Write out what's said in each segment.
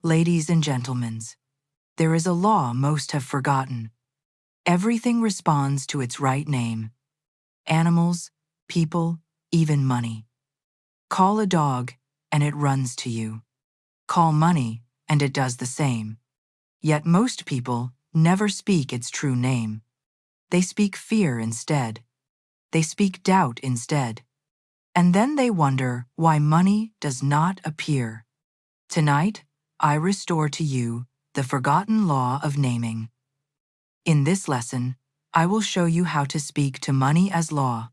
Ladies and gentlemen, there is a law most have forgotten. Everything responds to its right name. Animals, people, even money. Call a dog, and it runs to you. Call money, and it does the same. Yet most people never speak its true name. They speak fear instead. They speak doubt instead. And then they wonder why money does not appear. Tonight, I restore to you the forgotten law of naming. In this lesson, I will show you how to speak to money as law,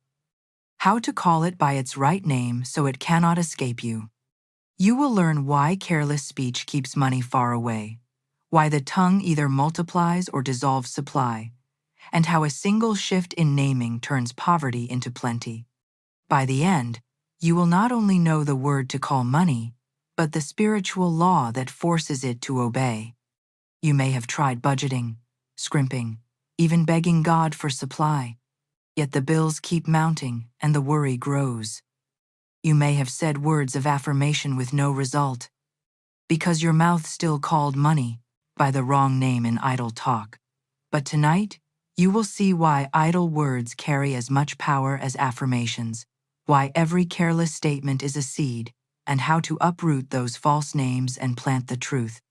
how to call it by its right name so it cannot escape you. You will learn why careless speech keeps money far away, why the tongue either multiplies or dissolves supply, and how a single shift in naming turns poverty into plenty. By the end, you will not only know the word to call money, but the spiritual law that forces it to obey. You may have tried budgeting, scrimping, even begging God for supply, yet the bills keep mounting and the worry grows. You may have said words of affirmation with no result, because your mouth still called money by the wrong name in idle talk. But tonight, you will see why idle words carry as much power as affirmations, why every careless statement is a seed, and how to uproot those false names and plant the truth.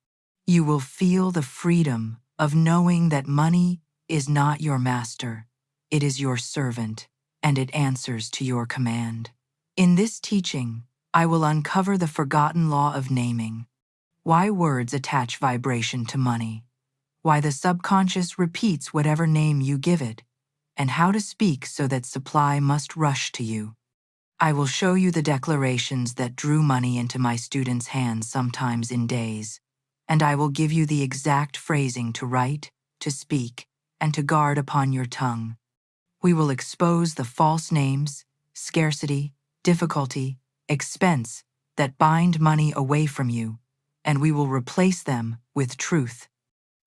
You will feel the freedom of knowing that money is not your master. It is your servant, and it answers to your command. In this teaching, I will uncover the forgotten law of naming, why words attach vibration to money, why the subconscious repeats whatever name you give it, and how to speak so that supply must rush to you. I will show you the declarations that drew money into my students' hands sometimes in days, and I will give you the exact phrasing to write, to speak, and to guard upon your tongue. We will expose the false names, scarcity, difficulty, expense that bind money away from you, and we will replace them with truth.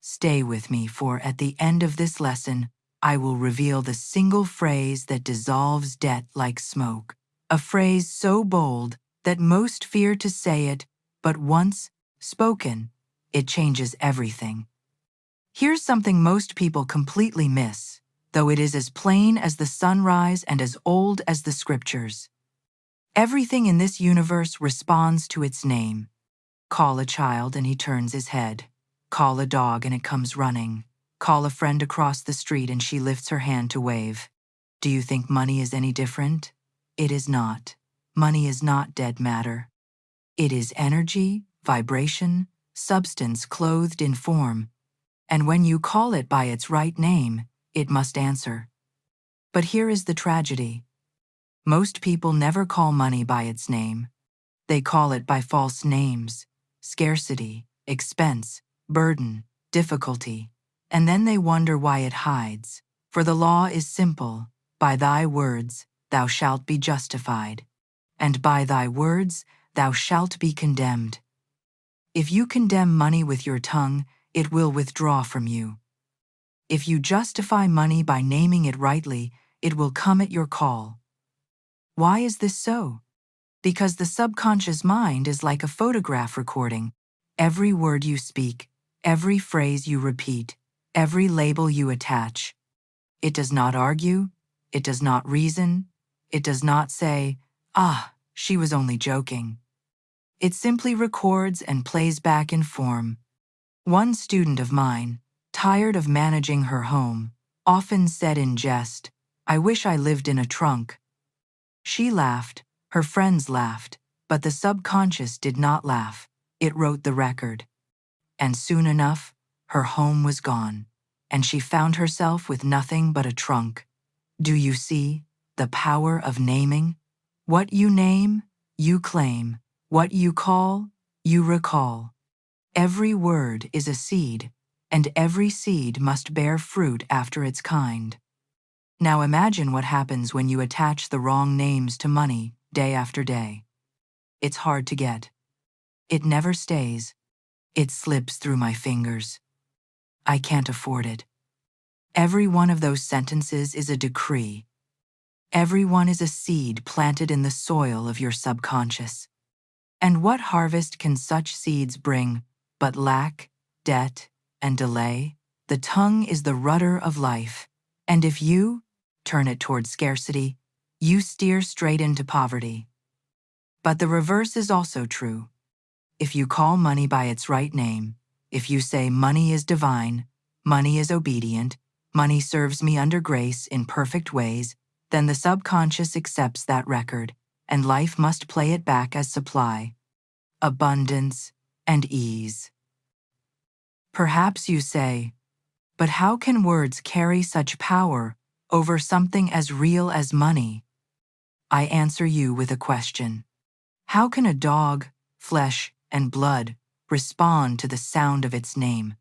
Stay with me, for at the end of this lesson, I will reveal the single phrase that dissolves debt like smoke, a phrase so bold that most fear to say it, but once spoken, it changes everything. Here's something most people completely miss, though it is as plain as the sunrise and as old as the scriptures. Everything in this universe responds to its name. Call a child and he turns his head. Call a dog and it comes running. Call a friend across the street and she lifts her hand to wave. Do you think money is any different? It is not. Money is not dead matter. It is energy, vibration, substance clothed in form. And when you call it by its right name, it must answer. But here is the tragedy. Most people never call money by its name. They call it by false names, scarcity, expense, burden, difficulty, and then they wonder why it hides. For the law is simple: by thy words thou shalt be justified, and by thy words thou shalt be condemned. If you condemn money with your tongue, it will withdraw from you. If you justify money by naming it rightly, it will come at your call. Why is this so? Because the subconscious mind is like a photograph recording. Every word you speak, every phrase you repeat, every label you attach. It does not argue, it does not reason, it does not say, "Ah, she was only joking." It simply records and plays back in form. One student of mine, tired of managing her home, often said in jest, "I wish I lived in a trunk." She laughed, her friends laughed, but the subconscious did not laugh. It wrote the record. And soon enough, her home was gone, and she found herself with nothing but a trunk. Do you see the power of naming? What you name, you claim. What you call, you recall. Every word is a seed, and every seed must bear fruit after its kind. Now imagine what happens when you attach the wrong names to money day after day. It's hard to get. It never stays. It slips through my fingers. I can't afford it. Every one of those sentences is a decree. Every one is a seed planted in the soil of your subconscious. And what harvest can such seeds bring but lack, debt, and delay. The tongue is the rudder of life, and if you turn it toward scarcity, you steer straight into poverty. But the reverse is also true. If you call money by its right name, if you say money is divine, money is obedient, money serves me under grace in perfect ways, then the subconscious accepts that record, and life must play it back as supply, abundance, and ease. Perhaps you say, but how can words carry such power over something as real as money? I answer you with a question. How can a dog, flesh, and blood respond to the sound of its name?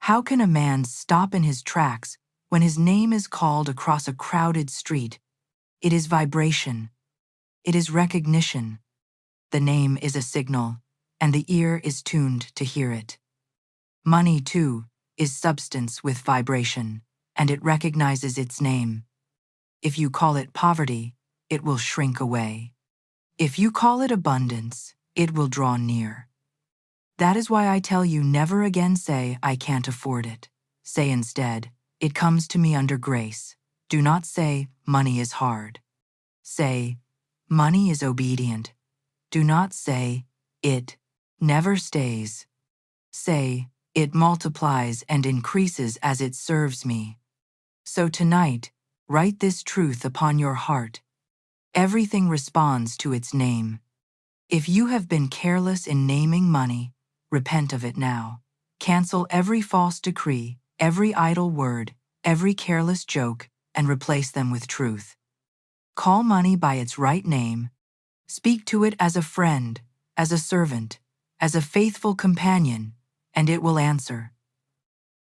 How can a man stop in his tracks when his name is called across a crowded street? It is vibration. It is recognition. The name is a signal, and the ear is tuned to hear it. Money, too, is substance with vibration, and it recognizes its name. If you call it poverty, it will shrink away. If you call it abundance, it will draw near. That is why I tell you never again say, I can't afford it. Say instead, it comes to me under grace. Do not say, money is hard. Say, money is obedient. Do not say, it never stays. Say, it multiplies and increases as it serves me. So tonight, write this truth upon your heart. Everything responds to its name. If you have been careless in naming money, repent of it now. Cancel every false decree, every idle word, every careless joke, and replace them with truth. Call money by its right name. Speak to it as a friend, as a servant, as a faithful companion, and it will answer.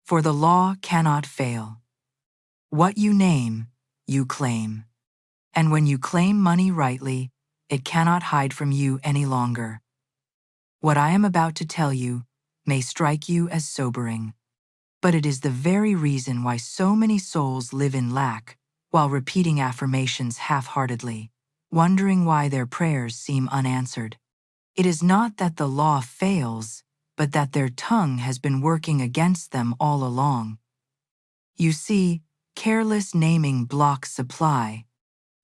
For the law cannot fail. What you name, you claim. And when you claim money rightly, it cannot hide from you any longer. What I am about to tell you may strike you as sobering, but it is the very reason why so many souls live in lack while repeating affirmations half-heartedly, wondering why their prayers seem unanswered. It is not that the law fails, but that their tongue has been working against them all along. You see, careless naming blocks supply.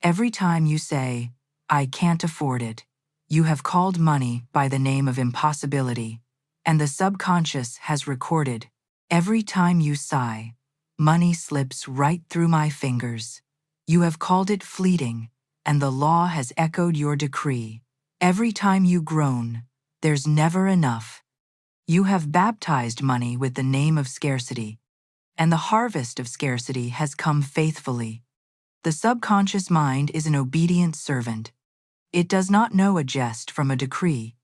Every time you say, I can't afford it, you have called money by the name of impossibility, and the subconscious has recorded. Every time you sigh, money slips right through my fingers. You have called it fleeting, and the law has echoed your decree. Every time you groan, there's never enough. You have baptized money with the name of scarcity, and the harvest of scarcity has come faithfully. The subconscious mind is an obedient servant. It does not know a jest from a decree.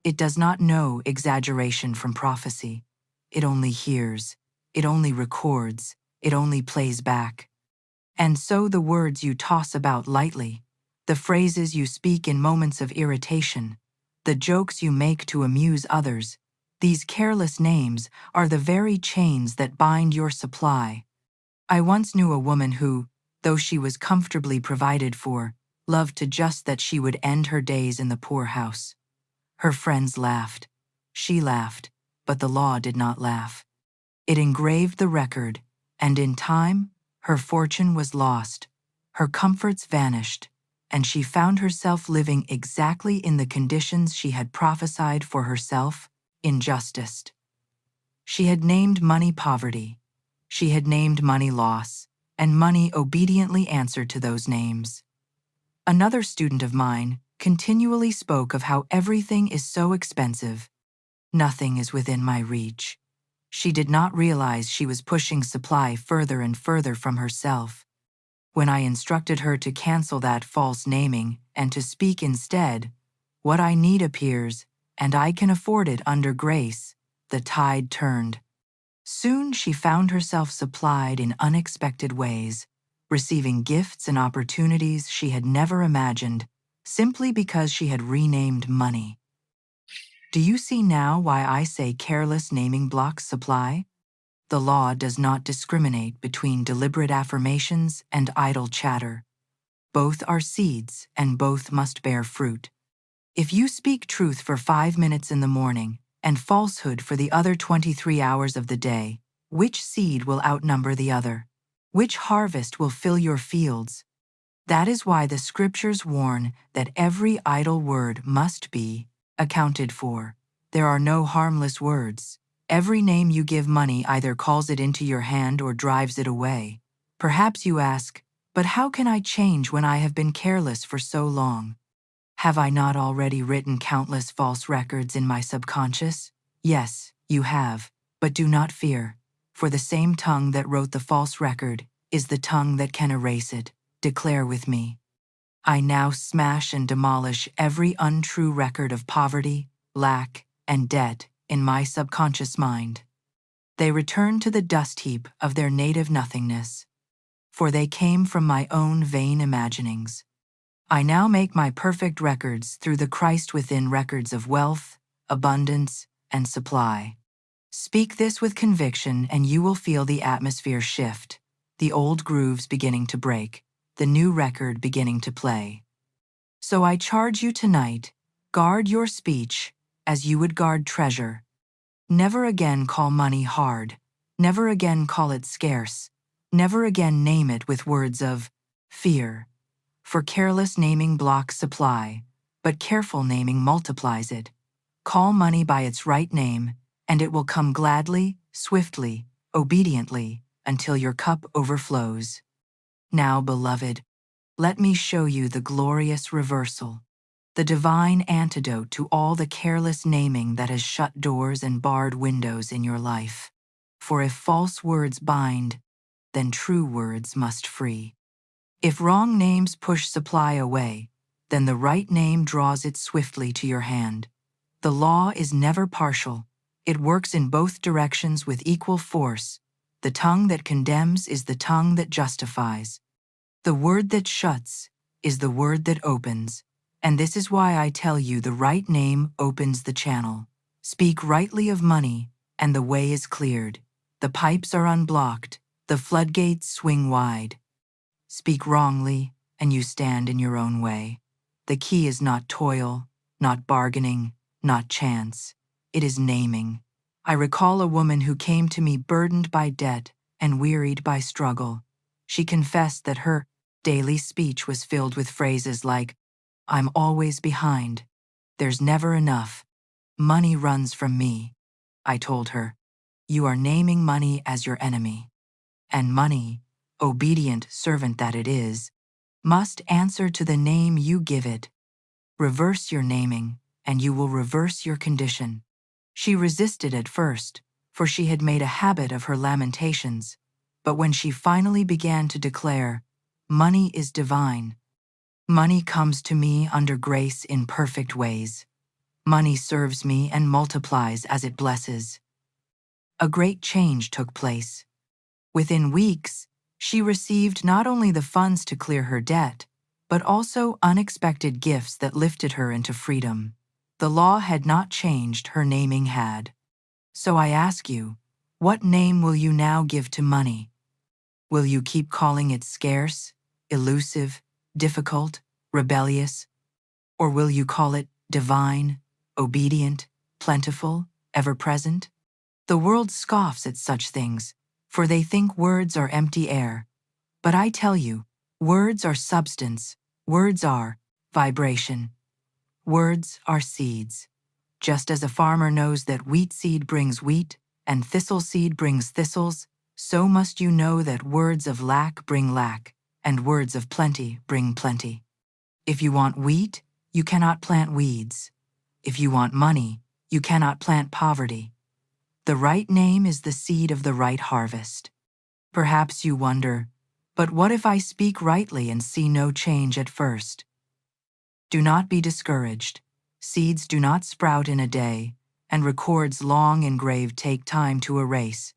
It does not know exaggeration from prophecy. It only hears. It only records. It only plays back. And so the words you toss about lightly, the phrases you speak in moments of irritation, the jokes you make to amuse others, these careless names are the very chains that bind your supply. I once knew a woman who, though she was comfortably provided for, loved to just that she would end her days in the poorhouse. Her friends laughed. She laughed, but the law did not laugh. It engraved the record, and in time, her fortune was lost, her comforts vanished, and she found herself living exactly in the conditions she had prophesied for herself, injustice. She had named money poverty. She had named money loss, and money obediently answered to those names. Another student of mine continually spoke of how everything is so expensive. Nothing is within my reach. She did not realize she was pushing supply further and further from herself. When I instructed her to cancel that false naming and to speak instead, what I need appears, and I can afford it under grace, the tide turned. Soon she found herself supplied in unexpected ways, receiving gifts and opportunities she had never imagined, simply because she had renamed money. Do you see now why I say careless naming blocks supply? The law does not discriminate between deliberate affirmations and idle chatter. Both are seeds and both must bear fruit. If you speak truth for 5 minutes in the morning, and falsehood for the other 23 hours of the day, which seed will outnumber the other? Which harvest will fill your fields? That is why the scriptures warn that every idle word must be accounted for. There are no harmless words. Every name you give money either calls it into your hand or drives it away. Perhaps you ask, but how can I change when I have been careless for so long? Have I not already written countless false records in my subconscious? Yes, you have, but do not fear, for the same tongue that wrote the false record is the tongue that can erase it. Declare with me. I now smash and demolish every untrue record of poverty, lack, and debt in my subconscious mind. They return to the dust heap of their native nothingness, for they came from my own vain imaginings. I now make my perfect records through the Christ within records of wealth, abundance, and supply. Speak this with conviction and you will feel the atmosphere shift, the old grooves beginning to break, the new record beginning to play. So I charge you tonight, guard your speech as you would guard treasure. Never again call money hard, never again call it scarce, never again name it with words of fear. For careless naming blocks supply, but careful naming multiplies it. Call money by its right name, and it will come gladly, swiftly, obediently, until your cup overflows. Now, beloved, let me show you the glorious reversal, the divine antidote to all the careless naming that has shut doors and barred windows in your life. For if false words bind, then true words must free. If wrong names push supply away, then the right name draws it swiftly to your hand. The law is never partial. It works in both directions with equal force. The tongue that condemns is the tongue that justifies. The word that shuts is the word that opens. And this is why I tell you the right name opens the channel. Speak rightly of money, and the way is cleared. The pipes are unblocked. The floodgates swing wide. Speak wrongly, and you stand in your own way. The key is not toil, not bargaining, not chance. It is naming. I recall a woman who came to me burdened by debt and wearied by struggle. She confessed that her daily speech was filled with phrases like, "I'm always behind. There's never enough. Money runs from me." I told her, "You are naming money as your enemy. And money, obedient servant that it is, must answer to the name you give it. Reverse your naming, and you will reverse your condition." She resisted at first, for she had made a habit of her lamentations, but when she finally began to declare, "Money is divine. Money comes to me under grace in perfect ways. Money serves me and multiplies as it blesses," a great change took place. Within weeks, she received not only the funds to clear her debt, but also unexpected gifts that lifted her into freedom. The law had not changed, her naming had. So I ask you, what name will you now give to money? Will you keep calling it scarce, elusive, difficult, rebellious? Or will you call it divine, obedient, plentiful, ever-present? The world scoffs at such things, for they think words are empty air. But I tell you, words are substance, words are vibration. Words are seeds. Just as a farmer knows that wheat seed brings wheat and thistle seed brings thistles, so must you know that words of lack bring lack, and words of plenty bring plenty. If you want wheat, you cannot plant weeds. If you want money, you cannot plant poverty. The right name is the seed of the right harvest. Perhaps you wonder, but what if I speak rightly and see no change at first? Do not be discouraged. Seeds do not sprout in a day, and records long engraved take time to erase.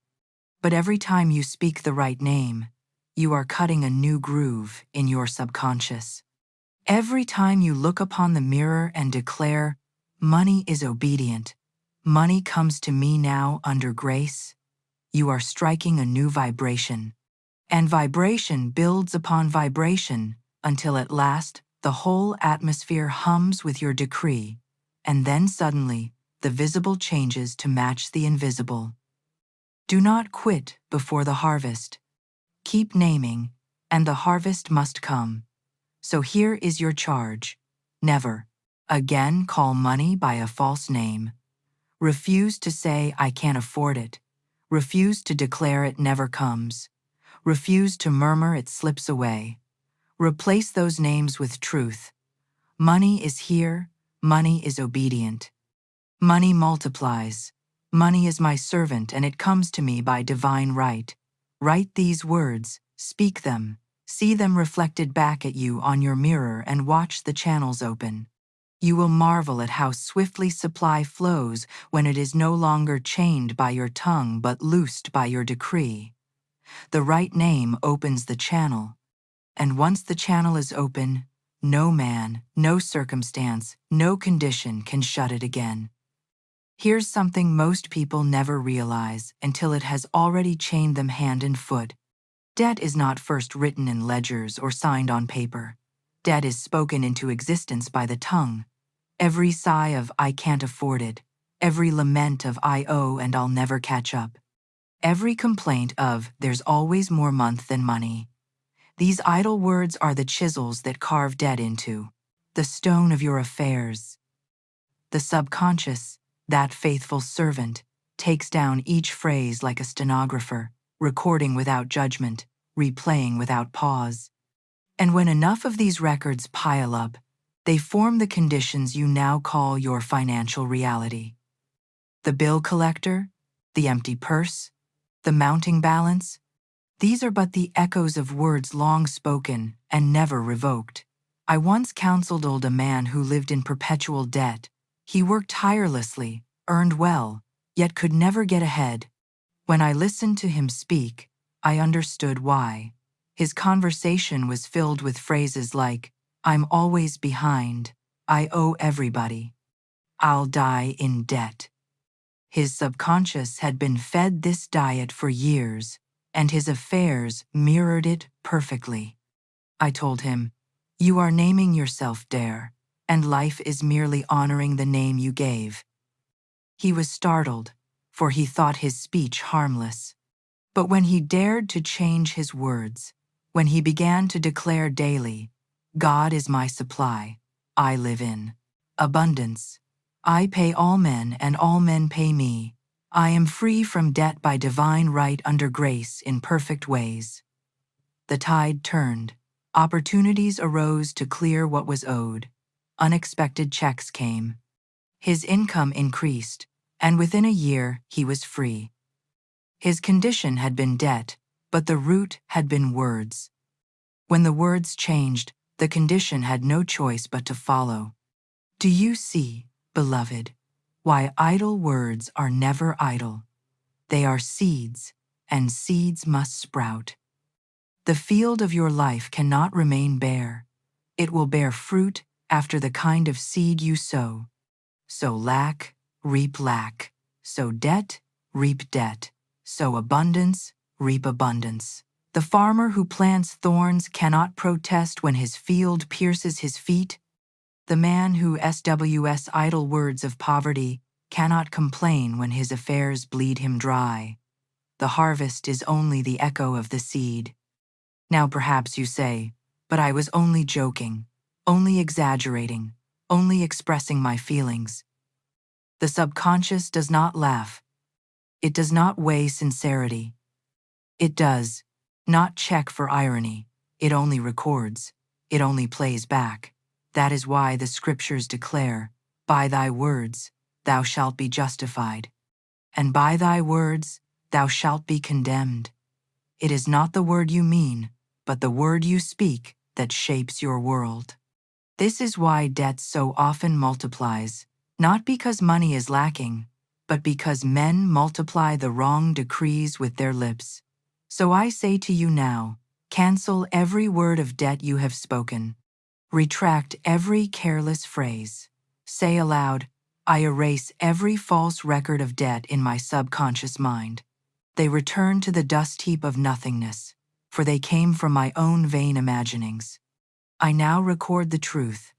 But every time you speak the right name, you are cutting a new groove in your subconscious. Every time you look upon the mirror and declare, "Money is obedient. Money comes to me now under grace," you are striking a new vibration. And vibration builds upon vibration until at last the whole atmosphere hums with your decree, and then suddenly the visible changes to match the invisible. Do not quit before the harvest. Keep naming, and the harvest must come. So here is your charge. Never again call money by a false name. Refuse to say, I can't afford it. Refuse to declare it never comes. Refuse to murmur it slips away. Replace those names with truth. Money is here. Money is obedient. Money multiplies. Money is my servant, and it comes to me by divine right. Write these words, speak them, see them reflected back at you on your mirror, and watch the channels open. You will marvel at how swiftly supply flows when it is no longer chained by your tongue but loosed by your decree. The right name opens the channel, and once the channel is open, no man, no circumstance, no condition can shut it again. Here's something most people never realize until it has already chained them hand and foot. Debt is not first written in ledgers or signed on paper. Debt is spoken into existence by the tongue. Every sigh of I can't afford it, every lament of I owe and I'll never catch up, every complaint of there's always more month than money. These idle words are the chisels that carve debt into the stone of your affairs. The subconscious, that faithful servant, takes down each phrase like a stenographer, recording without judgment, replaying without pause. And when enough of these records pile up, they form the conditions you now call your financial reality. The bill collector, the empty purse, the mounting balance, these are but the echoes of words long spoken and never revoked. I once counseled a man who lived in perpetual debt. He worked tirelessly, earned well, yet could never get ahead. When I listened to him speak, I understood why. His conversation was filled with phrases like, I'm always behind, I owe everybody, I'll die in debt. His subconscious had been fed this diet for years, and his affairs mirrored it perfectly. I told him, you are naming yourself Dare, and life is merely honoring the name you gave. He was startled, for he thought his speech harmless. But when he dared to change his words, when he began to declare daily, God is my supply, I live in abundance. I pay all men and all men pay me. I am free from debt by divine right under grace in perfect ways. The tide turned. Opportunities arose to clear what was owed. Unexpected checks came. His income increased, and within a year he was free. His condition had been debt, but the root had been words. When the words changed, the condition had no choice but to follow. Do you see, beloved, why idle words are never idle? They are seeds, and seeds must sprout. The field of your life cannot remain bare. It will bear fruit after the kind of seed you sow. Sow lack, reap lack. Sow debt, reap debt. Sow abundance, reap abundance. The farmer who plants thorns cannot protest when his field pierces his feet. The man who SWS idle words of poverty cannot complain when his affairs bleed him dry. The harvest is only the echo of the seed. Now perhaps you say, but I was only joking, only exaggerating, only expressing my feelings. The subconscious does not laugh. It does not weigh sincerity. It does not check for irony. It only records. It only plays back. That is why the scriptures declare, by thy words thou shalt be justified, and by thy words thou shalt be condemned. It is not the word you mean, but the word you speak that shapes your world. This is why debt so often multiplies, not because money is lacking, but because men multiply the wrong decrees with their lips. So I say to you now, cancel every word of debt you have spoken. Retract every careless phrase. Say aloud, I erase every false record of debt in my subconscious mind. They return to the dust heap of nothingness, for they came from my own vain imaginings. I now record the truth.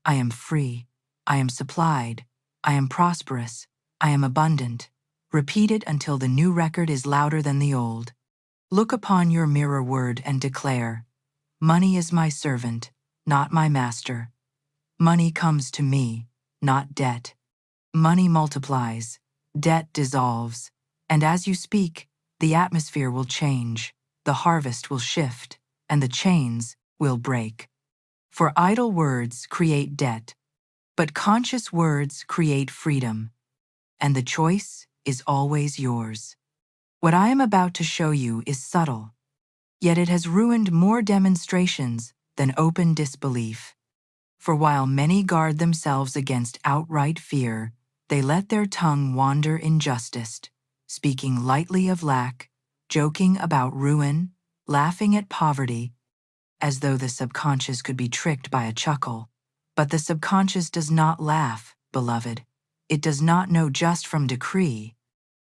I am free. I am supplied. I am prosperous. I am abundant. Repeat it until the new record is louder than the old. Look upon your mirror word and declare, money is my servant, not my master. Money comes to me, not debt. Money multiplies, debt dissolves, and as you speak, the atmosphere will change, the harvest will shift, and the chains will break. For idle words create debt, but conscious words create freedom, and the choice is always yours. What I am about to show you is subtle, yet it has ruined more demonstrations than open disbelief. For while many guard themselves against outright fear, they let their tongue wander in justice, speaking lightly of lack, joking about ruin, laughing at poverty, as though the subconscious could be tricked by a chuckle. But the subconscious does not laugh, beloved. It does not know just from decree.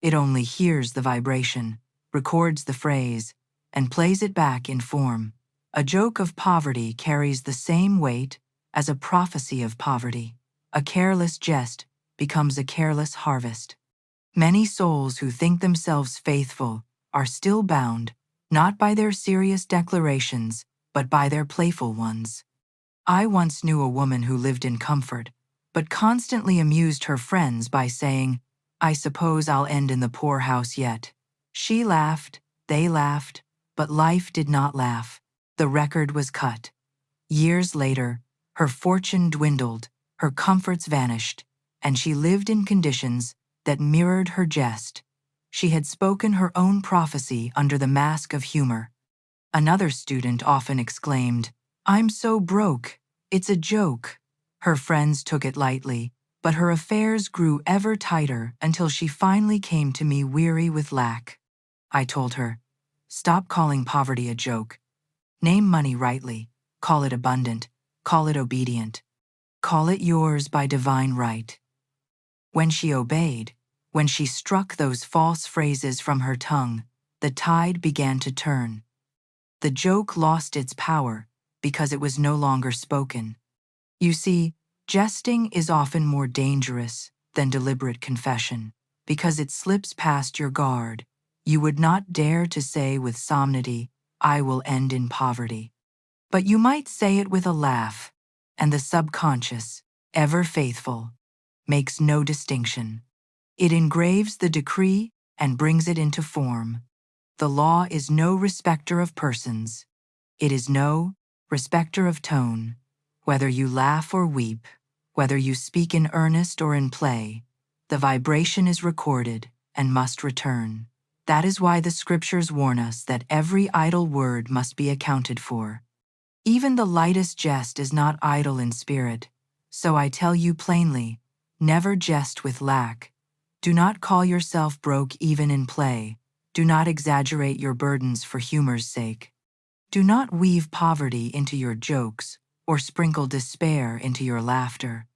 It only hears the vibration, records the phrase, and plays it back in form. A joke of poverty carries the same weight as a prophecy of poverty. A careless jest becomes a careless harvest. Many souls who think themselves faithful are still bound, not by their serious declarations, but by their playful ones. I once knew a woman who lived in comfort, but constantly amused her friends by saying, I suppose I'll end in the poorhouse yet. She laughed, they laughed, but life did not laugh. The record was cut. Years later, her fortune dwindled, her comforts vanished, and she lived in conditions that mirrored her jest. She had spoken her own prophecy under the mask of humor. Another student often exclaimed, I'm so broke, it's a joke. Her friends took it lightly, but her affairs grew ever tighter until she finally came to me weary with lack. I told her, stop calling poverty a joke. Name money rightly, call it abundant, call it obedient. Call it yours by divine right. When she obeyed, when she struck those false phrases from her tongue, the tide began to turn. The joke lost its power because it was no longer spoken. You see, jesting is often more dangerous than deliberate confession because it slips past your guard. You would not dare to say with solemnity, I will end in poverty. But you might say it with a laugh, and the subconscious, ever faithful, makes no distinction. It engraves the decree and brings it into form. The law is no respecter of persons. It is no respecter of tone. Whether you laugh or weep, whether you speak in earnest or in play, the vibration is recorded and must return. That is why the scriptures warn us that every idle word must be accounted for. Even the lightest jest is not idle in spirit. So I tell you plainly, never jest with lack. Do not call yourself broke even in play. Do not exaggerate your burdens for humor's sake. Do not weave poverty into your jokes or sprinkle despair into your laughter.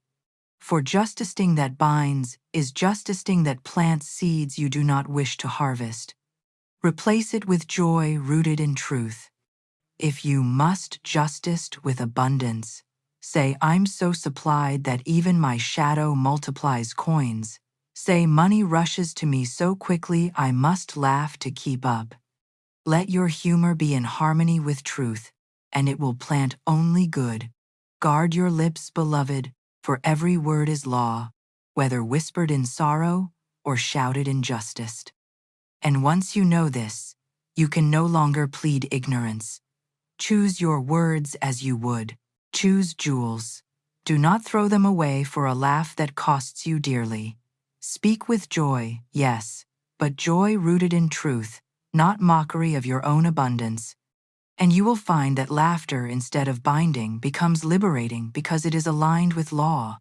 For justicing that binds is justicing that plants seeds you do not wish to harvest. Replace it with joy rooted in truth. If you must justice with abundance, say, I'm so supplied that even my shadow multiplies coins. Say, money rushes to me so quickly I must laugh to keep up. Let your humor be in harmony with truth, and it will plant only good. Guard your lips, beloved, for every word is law, whether whispered in sorrow or shouted in justice. And once you know this, you can no longer plead ignorance. Choose your words as you would. Choose jewels. Do not throw them away for a laugh that costs you dearly. Speak with joy, yes, but joy rooted in truth, not mockery of your own abundance. And you will find that laughter instead of binding becomes liberating because it is aligned with law.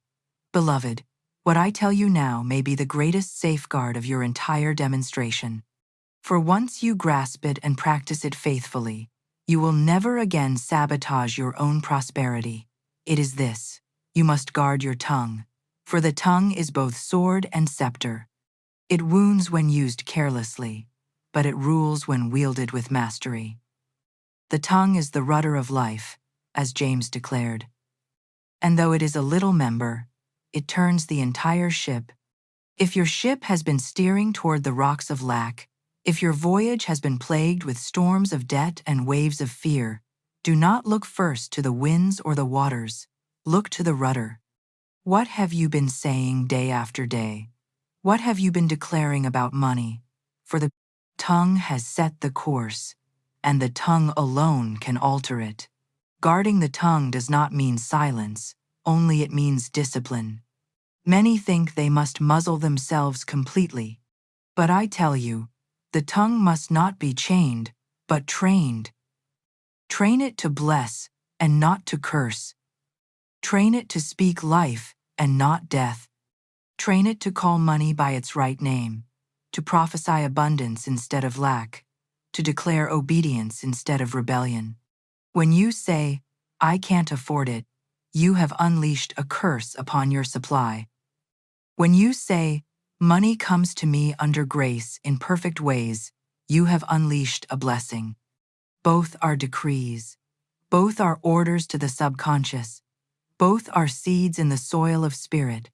Beloved, what I tell you now may be the greatest safeguard of your entire demonstration. For once you grasp it and practice it faithfully, you will never again sabotage your own prosperity. It is this: you must guard your tongue, for the tongue is both sword and scepter. It wounds when used carelessly, but it rules when wielded with mastery. The tongue is the rudder of life, as James declared. And though it is a little member, it turns the entire ship. If your ship has been steering toward the rocks of lack, if your voyage has been plagued with storms of debt and waves of fear, do not look first to the winds or the waters. Look to the rudder. What have you been saying day after day? What have you been declaring about money? For the tongue has set the course, and the tongue alone can alter it. Guarding the tongue does not mean silence, only it means discipline. Many think they must muzzle themselves completely. But I tell you, the tongue must not be chained, but trained. Train it to bless and not to curse. Train it to speak life and not death. Train it to call money by its right name, to prophesy abundance instead of lack, to declare obedience instead of rebellion. When you say, "I can't afford it," you have unleashed a curse upon your supply. When you say, "Money comes to me under grace in perfect ways," you have unleashed a blessing. Both are decrees. Both are orders to the subconscious. Both are seeds in the soil of spirit.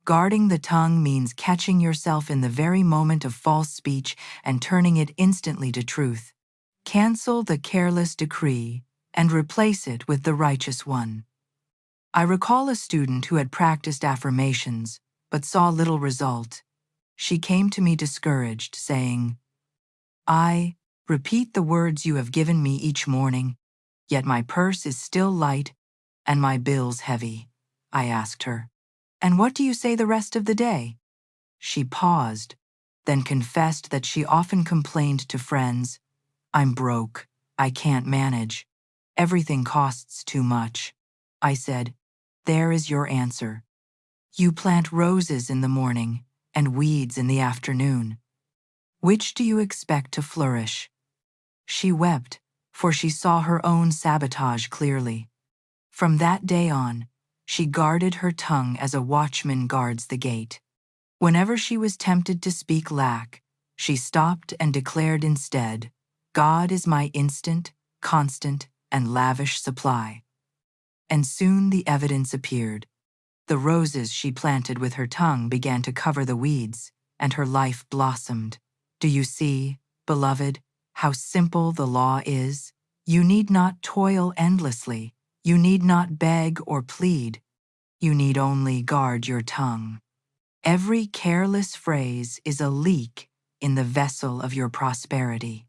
Guarding the tongue means catching yourself in the very moment of false speech and turning it instantly to truth. Cancel the careless decree and replace it with the righteous one. I recall a student who had practiced affirmations but saw little result. She came to me discouraged, saying, "I repeat the words you have given me each morning, yet my purse is still light and my bills heavy." I asked her, "And what do you say the rest of the day?" She paused, then confessed that she often complained to friends, "I'm broke, I can't manage, everything costs too much." I said, "There is your answer. You plant roses in the morning and weeds in the afternoon. Which do you expect to flourish?" She wept, for she saw her own sabotage clearly. From that day on, she guarded her tongue as a watchman guards the gate. Whenever she was tempted to speak lack, she stopped and declared instead, "God is my instant, constant, and lavish supply." And soon the evidence appeared. The roses she planted with her tongue began to cover the weeds, and her life blossomed. Do you see, beloved, how simple the law is? You need not toil endlessly. You need not beg or plead. You need only guard your tongue. Every careless phrase is a leak in the vessel of your prosperity.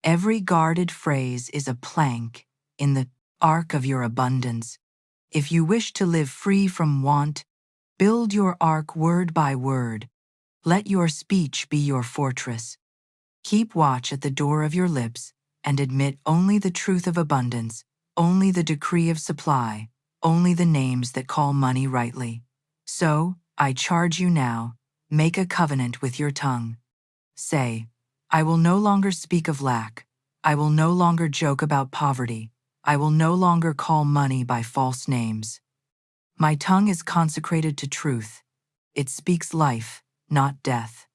Every guarded phrase is a plank in the ark of your abundance. If you wish to live free from want, build your ark word by word. Let your speech be your fortress. Keep watch at the door of your lips and admit only the truth of abundance, only the decree of supply, only the names that call money rightly. So, I charge you now, make a covenant with your tongue. Say, "I will no longer speak of lack. I will no longer joke about poverty. I will no longer call money by false names. My tongue is consecrated to truth. It speaks life, not death.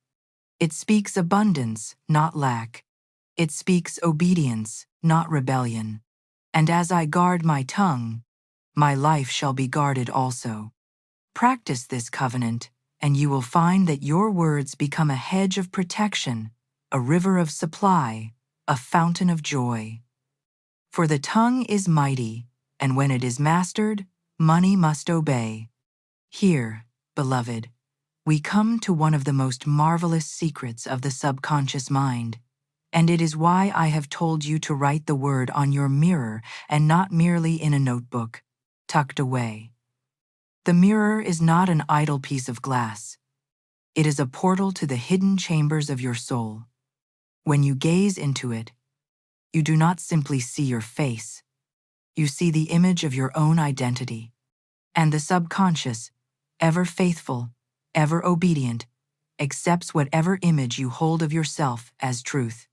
It speaks abundance, not lack. It speaks obedience, not rebellion. And as I guard my tongue, my life shall be guarded also." Practice this covenant, and you will find that your words become a hedge of protection, a river of supply, a fountain of joy. For the tongue is mighty, and when it is mastered, money must obey. Here, beloved, we come to one of the most marvelous secrets of the subconscious mind, and it is why I have told you to write the word on your mirror and not merely in a notebook, tucked away. The mirror is not an idle piece of glass. It is a portal to the hidden chambers of your soul. When you gaze into it, you do not simply see your face. You see the image of your own identity. And the subconscious, ever faithful, ever obedient, accepts whatever image you hold of yourself as truth.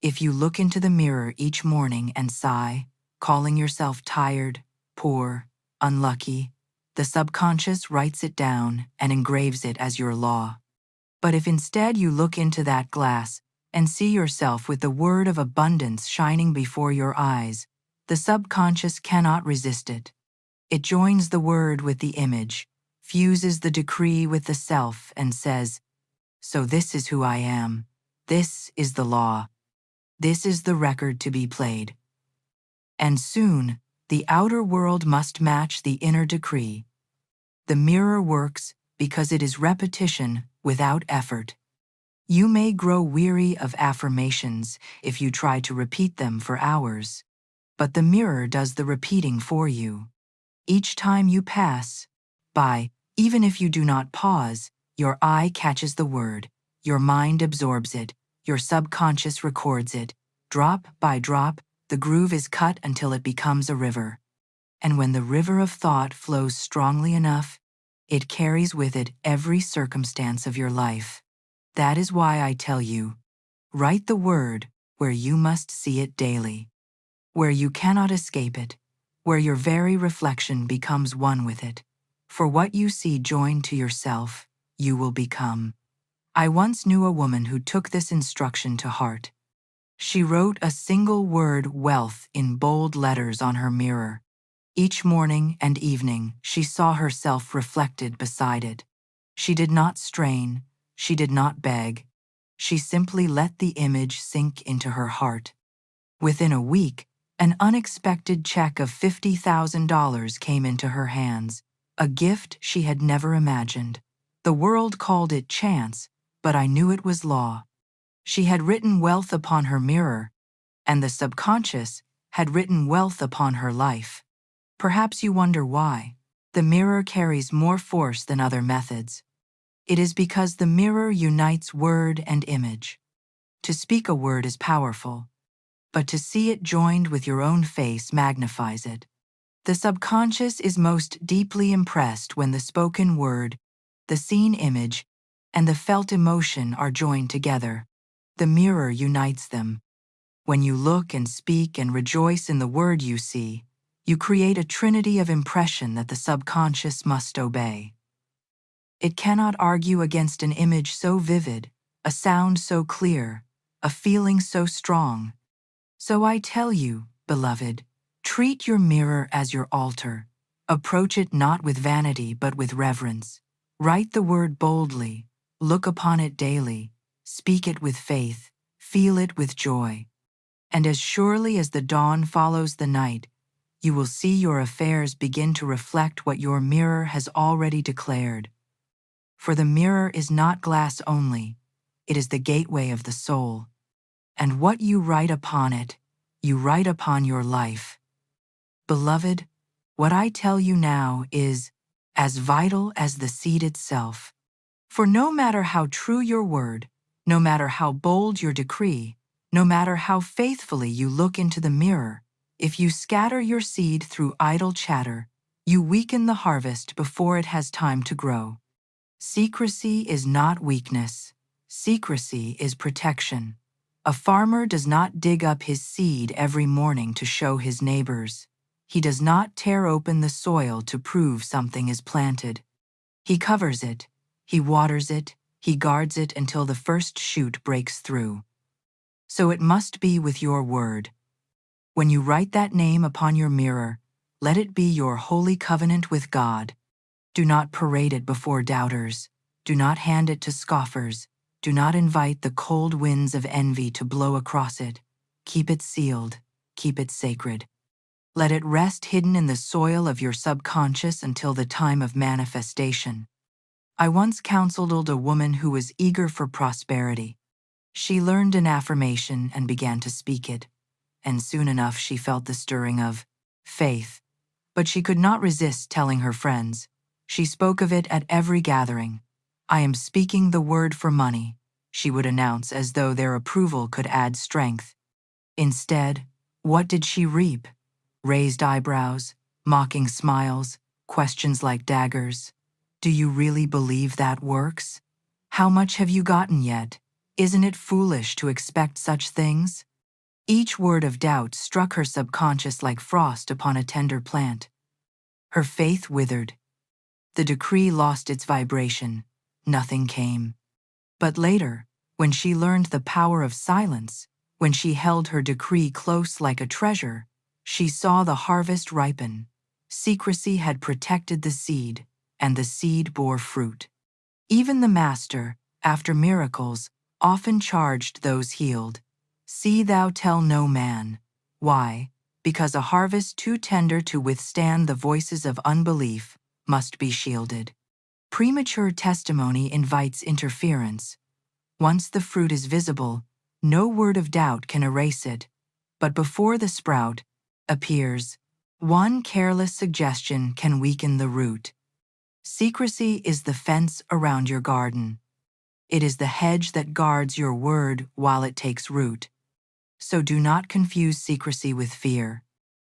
If you look into the mirror each morning and sigh, calling yourself tired, poor, unlucky, the subconscious writes it down and engraves it as your law. But if instead you look into that glass and see yourself with the word of abundance shining before your eyes, the subconscious cannot resist it. It joins the word with the image, fuses the decree with the self, and says, "So this is who I am. This is the law. This is the record to be played." And soon, the outer world must match the inner decree. The mirror works because it is repetition without effort. You may grow weary of affirmations if you try to repeat them for hours, but the mirror does the repeating for you. Each time you pass by, even if you do not pause, your eye catches the word, your mind absorbs it, your subconscious records it. Drop by drop, the groove is cut until it becomes a river. And when the river of thought flows strongly enough, it carries with it every circumstance of your life. That is why I tell you, write the word where you must see it daily, where you cannot escape it, where your very reflection becomes one with it. For what you see joined to yourself, you will become. I once knew a woman who took this instruction to heart. She wrote a single word, wealth, in bold letters on her mirror. Each morning and evening, she saw herself reflected beside it. She did not strain, she did not beg. She simply let the image sink into her heart. Within a week, an unexpected check of $50,000 came into her hands, a gift she had never imagined. The world called it chance, but I knew it was law. She had written wealth upon her mirror, and the subconscious had written wealth upon her life. Perhaps you wonder why. The mirror carries more force than other methods. It is because the mirror unites word and image. To speak a word is powerful, but to see it joined with your own face magnifies it. The subconscious is most deeply impressed when the spoken word, the seen image, and the felt emotion are joined together. The mirror unites them. When you look and speak and rejoice in the word you see, you create a trinity of impression that the subconscious must obey. It cannot argue against an image so vivid, a sound so clear, a feeling so strong. So I tell you, beloved, treat your mirror as your altar. Approach it not with vanity but with reverence. Write the word boldly, look upon it daily, speak it with faith, feel it with joy. And as surely as the dawn follows the night, you will see your affairs begin to reflect what your mirror has already declared. For the mirror is not glass only, it is the gateway of the soul. And what you write upon it, you write upon your life. Beloved, what I tell you now is as vital as the seed itself. For no matter how true your word, no matter how bold your decree, no matter how faithfully you look into the mirror, if you scatter your seed through idle chatter, you weaken the harvest before it has time to grow. Secrecy is not weakness. Secrecy is protection. A farmer does not dig up his seed every morning to show his neighbors. He does not tear open the soil to prove something is planted. He covers it, he waters it, he guards it until the first shoot breaks through. So it must be with your word. When you write that name upon your mirror, let it be your holy covenant with God. Do not parade it before doubters. Do not hand it to scoffers. Do not invite the cold winds of envy to blow across it. Keep it sealed. Keep it sacred. Let it rest hidden in the soil of your subconscious until the time of manifestation. I once counseled a woman who was eager for prosperity. She learned an affirmation and began to speak it, and soon enough she felt the stirring of faith. But she could not resist telling her friends. She spoke of it at every gathering. "I am speaking the word for money," she would announce as though their approval could add strength. Instead, what did she reap? Raised eyebrows, mocking smiles, questions like daggers. Do you really believe that works? How much have you gotten yet? Isn't it foolish to expect such things? Each word of doubt struck her subconscious like frost upon a tender plant. Her faith withered. The decree lost its vibration. Nothing came. But later, when she learned the power of silence, when she held her decree close like a treasure, she saw the harvest ripen. Secrecy had protected the seed. and the seed bore fruit. Even the Master, after miracles, often charged those healed, "See thou tell no man." Why? Because a harvest too tender to withstand the voices of unbelief must be shielded. Premature testimony invites interference. Once the fruit is visible, no word of doubt can erase it. But before the sprout appears, one careless suggestion can weaken the root. Secrecy is the fence around your garden. It is the hedge that guards your word while it takes root. So do not confuse secrecy with fear.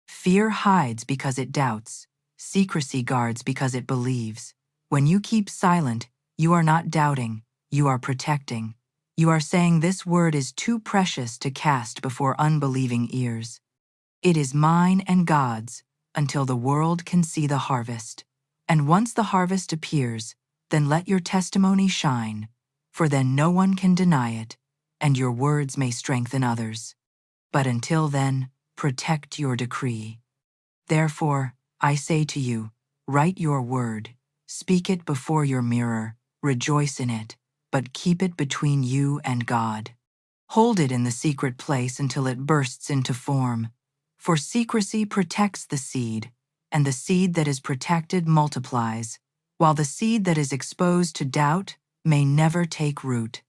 Fear hides because it doubts. Secrecy guards because it believes. When you keep silent, you are not doubting, you are protecting. You are saying this word is too precious to cast before unbelieving ears. It is mine and God's until the world can see the harvest. And once the harvest appears, then let your testimony shine, for then no one can deny it, and your words may strengthen others. But until then, protect your decree. Therefore, I say to you, write your word, speak it before your mirror, rejoice in it, but keep it between you and God. Hold it in the secret place until it bursts into form, for secrecy protects the seed, and the seed that is protected multiplies, while the seed that is exposed to doubt may never take root.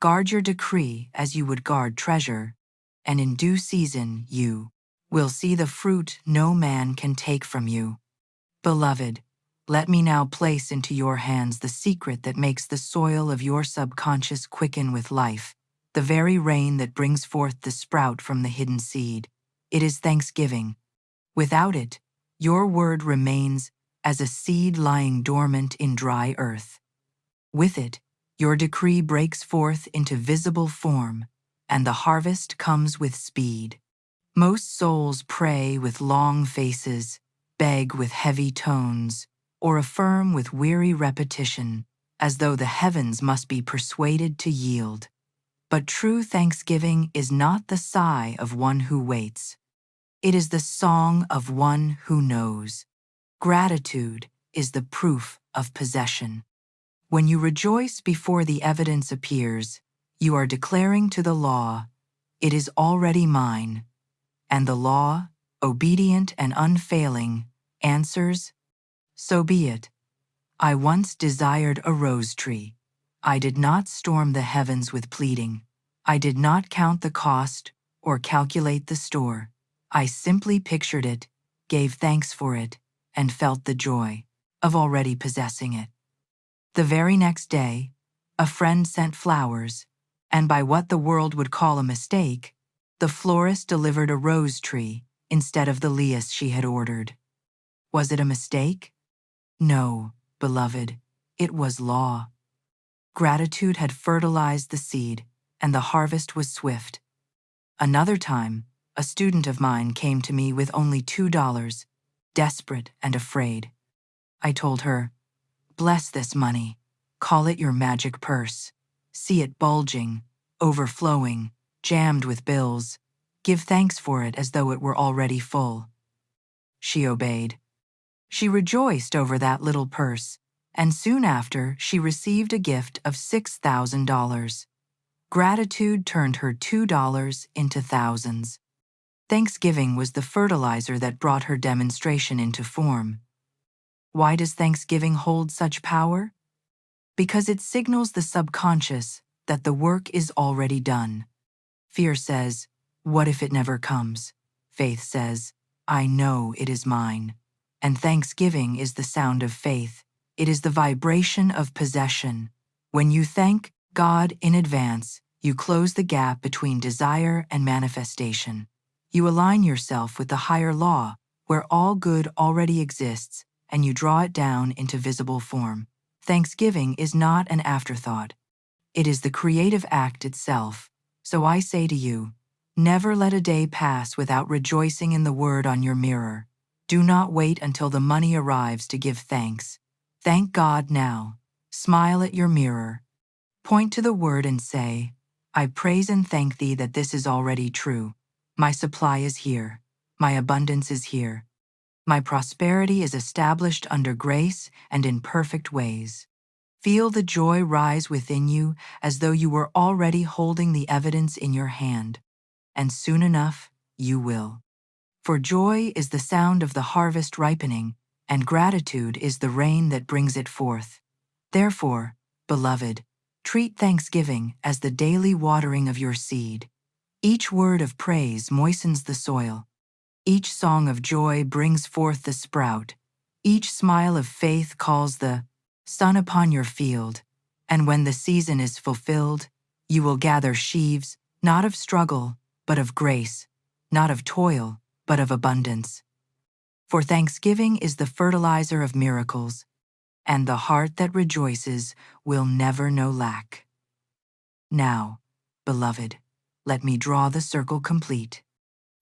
Guard your decree as you would guard treasure, and in due season you will see the fruit no man can take from you. Beloved, let me now place into your hands the secret that makes the soil of your subconscious quicken with life, the very rain that brings forth the sprout from the hidden seed. It is thanksgiving. Without it, your word remains as a seed lying dormant in dry earth. With it, your decree breaks forth into visible form, and the harvest comes with speed. Most souls pray with long faces, beg with heavy tones, or affirm with weary repetition, as though the heavens must be persuaded to yield. But true thanksgiving is not the sigh of one who waits. It is the song of one who knows. Gratitude is the proof of possession. When you rejoice before the evidence appears, you are declaring to the law, "It is already mine." And the law, obedient and unfailing, answers, "So be it. I once desired a rose tree. I did not storm the heavens with pleading. I did not count the cost or calculate the store. I simply pictured it, gave thanks for it, and felt the joy of already possessing it." The very next day, a friend sent flowers, and by what the world would call a mistake, the florist delivered a rose tree instead of the lias she had ordered. Was it a mistake? No, beloved, it was law. Gratitude had fertilized the seed, and the harvest was swift. Another time, a student of mine came to me with only $2, desperate and afraid. I told her, "Bless this money. Call it your magic purse. See it bulging, overflowing, jammed with bills. Give thanks for it as though it were already full." She obeyed. She rejoiced over that little purse, and soon after she received a gift of $6,000. Gratitude turned her $2 into thousands. Thanksgiving was the fertilizer that brought her demonstration into form. Why does Thanksgiving hold such power? Because it signals the subconscious that the work is already done. Fear says, "What if it never comes?" Faith says, "I know it is mine." And thanksgiving is the sound of faith. It is the vibration of possession. When you thank God in advance, you close the gap between desire and manifestation. You align yourself with the higher law, where all good already exists, and you draw it down into visible form. Thanksgiving is not an afterthought. It is the creative act itself. So I say to you, never let a day pass without rejoicing in the word on your mirror. Do not wait until the money arrives to give thanks. Thank God now. Smile at your mirror. Point to the word and say, "I praise and thank thee that this is already true. My supply is here. My abundance is here." My prosperity is established under grace and in perfect ways. Feel the joy rise within you as though you were already holding the evidence in your hand, and soon enough, you will. For joy is the sound of the harvest ripening, and gratitude is the rain that brings it forth. Therefore, beloved, treat thanksgiving as the daily watering of your seed. Each word of praise moistens the soil. Each song of joy brings forth the sprout. Each smile of faith calls the sun upon your field. And when the season is fulfilled, you will gather sheaves, not of struggle, but of grace, not of toil, but of abundance. For thanksgiving is the fertilizer of miracles, and the heart that rejoices will never know lack. Now, beloved, let me draw the circle complete.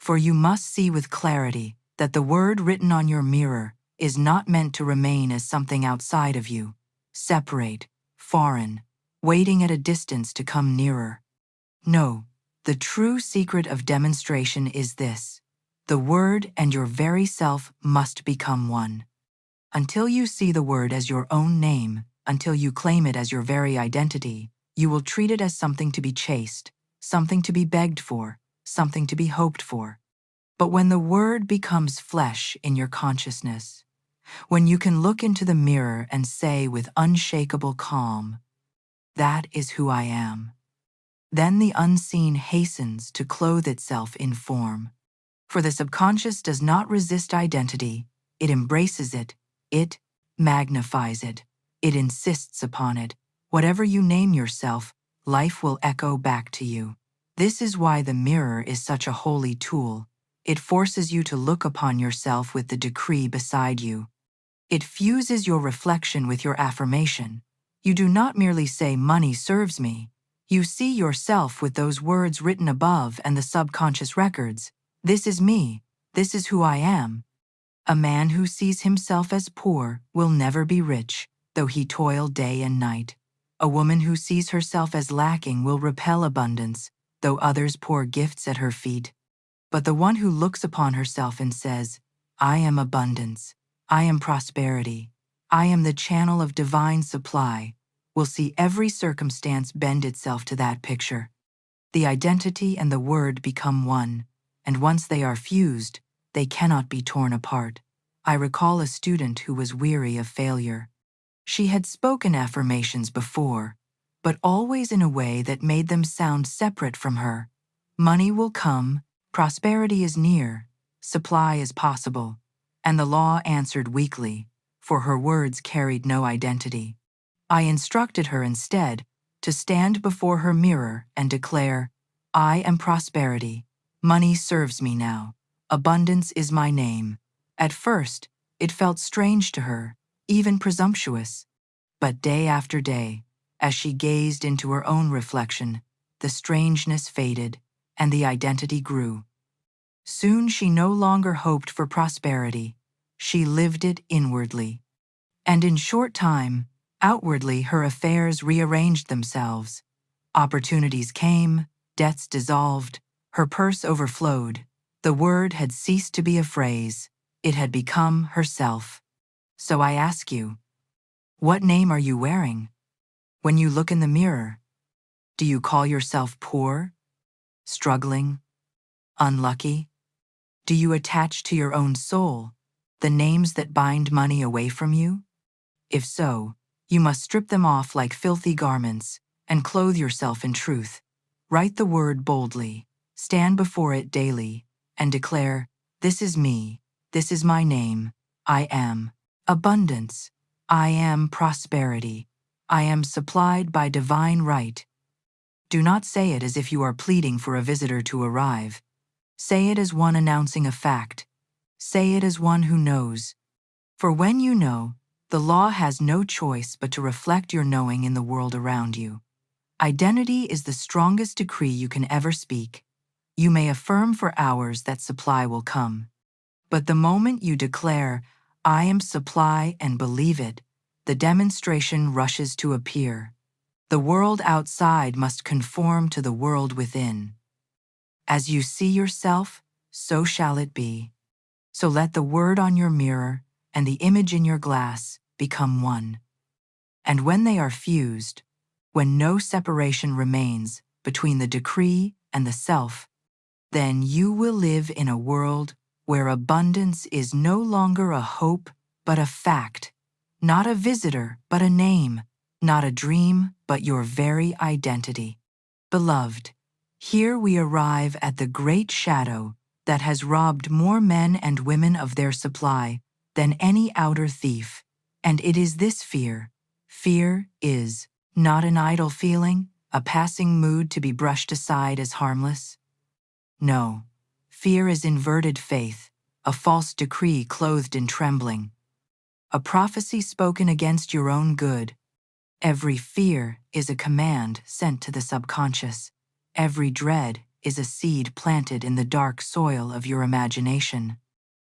For you must see with clarity that the word written on your mirror is not meant to remain as something outside of you, separate, foreign, waiting at a distance to come nearer. No, the true secret of demonstration is this: the word and your very self must become one. Until you see the word as your own name, until you claim it as your very identity, you will treat it as something to be chased, something to be begged for, something to be hoped for. But when the word becomes flesh in your consciousness, when you can look into the mirror and say with unshakable calm, "That is who I am," then the unseen hastens to clothe itself in form. For the subconscious does not resist identity, it embraces it magnifies it insists upon it. Whatever you name yourself, life will echo back to you. This is why the mirror is such a holy tool. It forces you to look upon yourself with the decree beside you. It fuses your reflection with your affirmation. You do not merely say, "Money serves me." You see yourself with those words written above and the subconscious records. This is me. This is who I am. A man who sees himself as poor will never be rich, though he toil day and night. A woman who sees herself as lacking will repel abundance, though others pour gifts at her feet. But the one who looks upon herself and says, "I am abundance, I am prosperity, I am the channel of divine supply," will see every circumstance bend itself to that picture. The identity and the word become one, and once they are fused, they cannot be torn apart. I recall a student who was weary of failure. She had spoken affirmations before, but always in a way that made them sound separate from her. Money will come, prosperity is near, supply is possible, and the law answered weakly, for her words carried no identity. I instructed her instead to stand before her mirror and declare, "I am prosperity. Money serves me now. Abundance is my name." At first, it felt strange to her, even presumptuous. But day after day, as she gazed into her own reflection, the strangeness faded and the identity grew. Soon she no longer hoped for prosperity. She lived it inwardly. And in short time, outwardly her affairs rearranged themselves. Opportunities came, debts dissolved, her purse overflowed. The word had ceased to be a phrase, it had become herself. So I ask you, what name are you wearing? When you look in the mirror, do you call yourself poor, struggling, unlucky? Do you attach to your own soul the names that bind money away from you? If so, you must strip them off like filthy garments and clothe yourself in truth. Write the word boldly, stand before it daily, and declare, "This is me, this is my name. I am abundance. I am prosperity. I am supplied by divine right." Do not say it as if you are pleading for a visitor to arrive. Say it as one announcing a fact. Say it as one who knows. For when you know, the law has no choice but to reflect your knowing in the world around you. Identity is the strongest decree you can ever speak. You may affirm for hours that supply will come. But the moment you declare, "I am supply," and believe it, the demonstration rushes to appear. The world outside must conform to the world within. As you see yourself, so shall it be. So let the word on your mirror and the image in your glass become one. And when they are fused, when no separation remains between the decree and the self, then you will live in a world where abundance is no longer a hope but a fact, not a visitor but a name, not a dream but your very identity. Beloved, here we arrive at the great shadow that has robbed more men and women of their supply than any outer thief, and it is this fear. Fear is not an idle feeling, a passing mood to be brushed aside as harmless. No, fear is inverted faith, a false decree clothed in trembling, a prophecy spoken against your own good. Every fear is a command sent to the subconscious. Every dread is a seed planted in the dark soil of your imagination.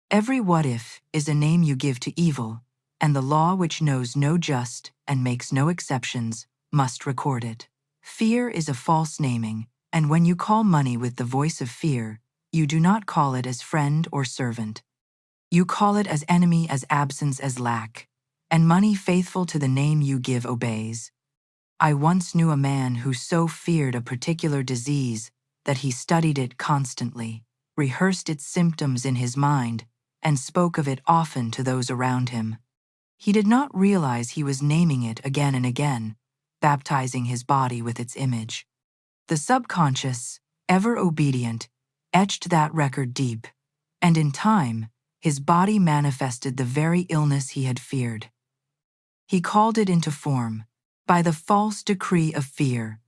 Every what if is a name you give to evil, and the law which knows no just and makes no exceptions must record it. Fear is a false naming, and when you call money with the voice of fear, you do not call it as friend or servant. You call it as enemy, as absence, as lack, and money faithful to the name you give obeys. I once knew a man who so feared a particular disease that he studied it constantly, rehearsed its symptoms in his mind, and spoke of it often to those around him. He did not realize he was naming it again and again, baptizing his body with its image. The subconscious, ever obedient, etched that record deep, and in time, his body manifested the very illness he had feared. He called it into form by the false decree of fear.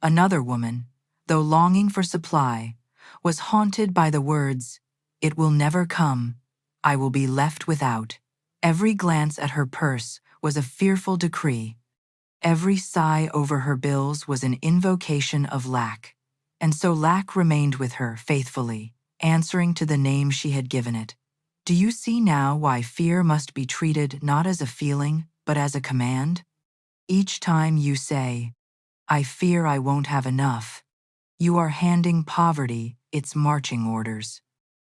Another woman, though longing for supply, was haunted by the words, "It will never come, I will be left without." Every glance at her purse was a fearful decree. Every sigh over her bills was an invocation of lack. And so lack remained with her faithfully, answering to the name she had given it. Do you see now why fear must be treated not as a feeling, but as a command? Each time you say, "I fear I won't have enough," you are handing poverty its marching orders.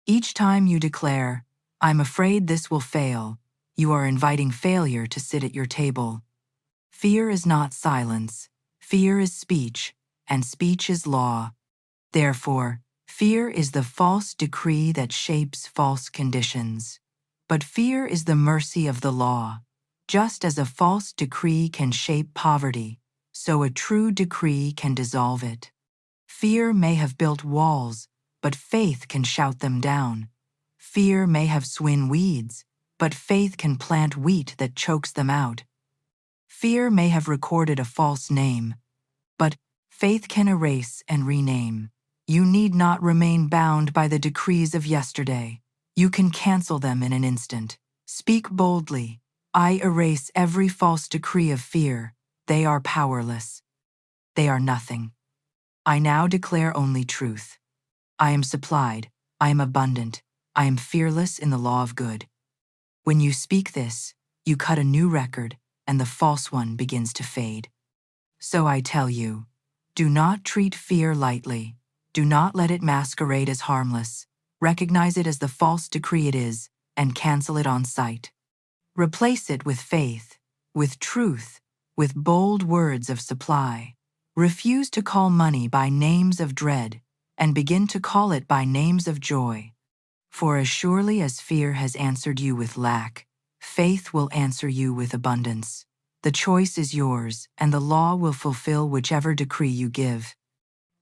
Each time you declare, "I'm afraid this will fail," you are inviting failure to sit at your table. Fear is not silence. Fear is speech, and speech is law. Therefore, fear is the false decree that shapes false conditions. But fear is the mercy of the law. Just as a false decree can shape poverty, so a true decree can dissolve it. Fear may have built walls, but faith can shout them down. Fear may have sown weeds, but faith can plant wheat that chokes them out. Fear may have recorded a false name, but faith can erase and rename. You need not remain bound by the decrees of yesterday. You can cancel them in an instant. Speak boldly. I erase every false decree of fear. They are powerless. They are nothing. I now declare only truth. I am supplied. I am abundant. I am fearless in the law of good. When you speak this, you cut a new record, and the false one begins to fade. So I tell you, do not treat fear lightly. Do not let it masquerade as harmless. Recognize it as the false decree it is, and cancel it on sight. Replace it with faith, with truth, with bold words of supply. Refuse to call money by names of dread, and begin to call it by names of joy. For as surely as fear has answered you with lack, faith will answer you with abundance. The choice is yours, and the law will fulfill whichever decree you give.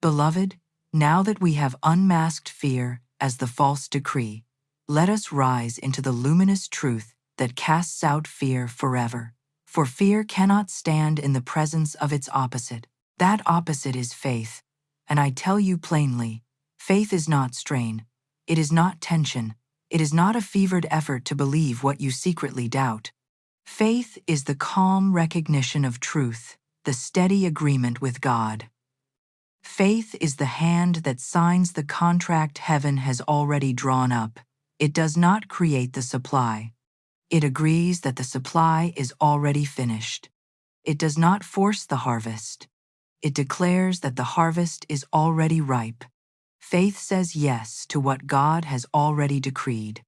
Beloved, now that we have unmasked fear as the false decree, let us rise into the luminous truth that casts out fear forever. For fear cannot stand in the presence of its opposite. That opposite is faith. And I tell you plainly, faith is not strain. It is not tension. It is not a fevered effort to believe what you secretly doubt. Faith is the calm recognition of truth, the steady agreement with God. Faith is the hand that signs the contract heaven has already drawn up. It does not create the supply. It agrees that the supply is already finished. It does not force the harvest. It declares that the harvest is already ripe. Faith says yes to what God has already decreed.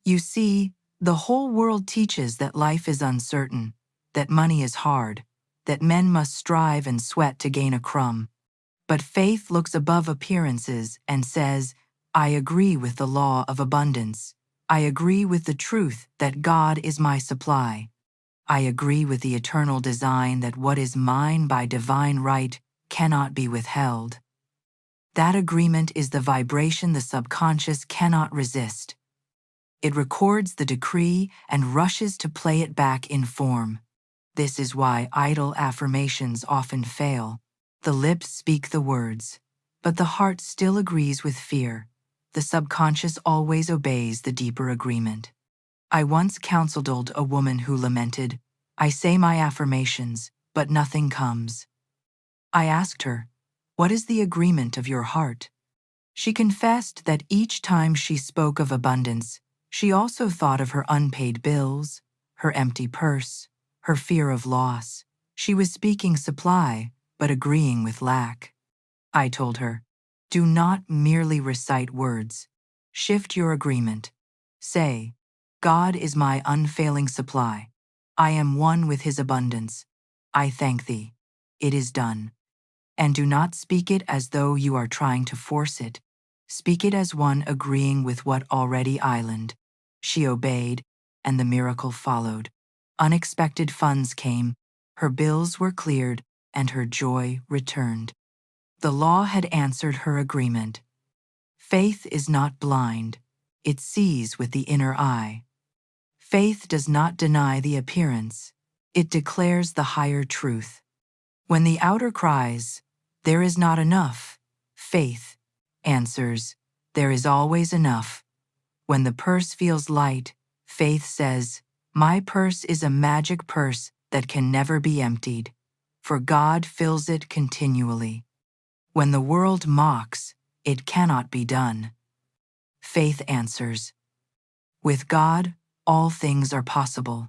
You see, the whole world teaches that life is uncertain, that money is hard, that men must strive and sweat to gain a crumb. But faith looks above appearances and says, I agree with the law of abundance. I agree with the truth that God is my supply. I agree with the eternal design that what is mine by divine right cannot be withheld. That agreement is the vibration the subconscious cannot resist. It records the decree and rushes to play it back in form. This is why idle affirmations often fail. The lips speak the words, but the heart still agrees with fear. The subconscious always obeys the deeper agreement. I once counseled a woman who lamented, I say my affirmations, but nothing comes. I asked her, what is the agreement of your heart? She confessed that each time she spoke of abundance, she also thought of her unpaid bills, her empty purse, her fear of loss. She was speaking supply, but agreeing with lack. I told her, do not merely recite words. Shift your agreement. Say, God is my unfailing supply. I am one with his abundance. I thank thee. It is done. And do not speak it as though you are trying to force it. Speak it as one agreeing with what already island. She obeyed, and the miracle followed. Unexpected funds came, her bills were cleared, and her joy returned. The law had answered her agreement. Faith is not blind. It sees with the inner eye. Faith does not deny the appearance. It declares the higher truth. When the outer cries, there is not enough, faith answers, there is always enough. When the purse feels light, faith says, my purse is a magic purse that can never be emptied, for God fills it continually. When the world mocks, it cannot be done. Faith answers, with God, all things are possible.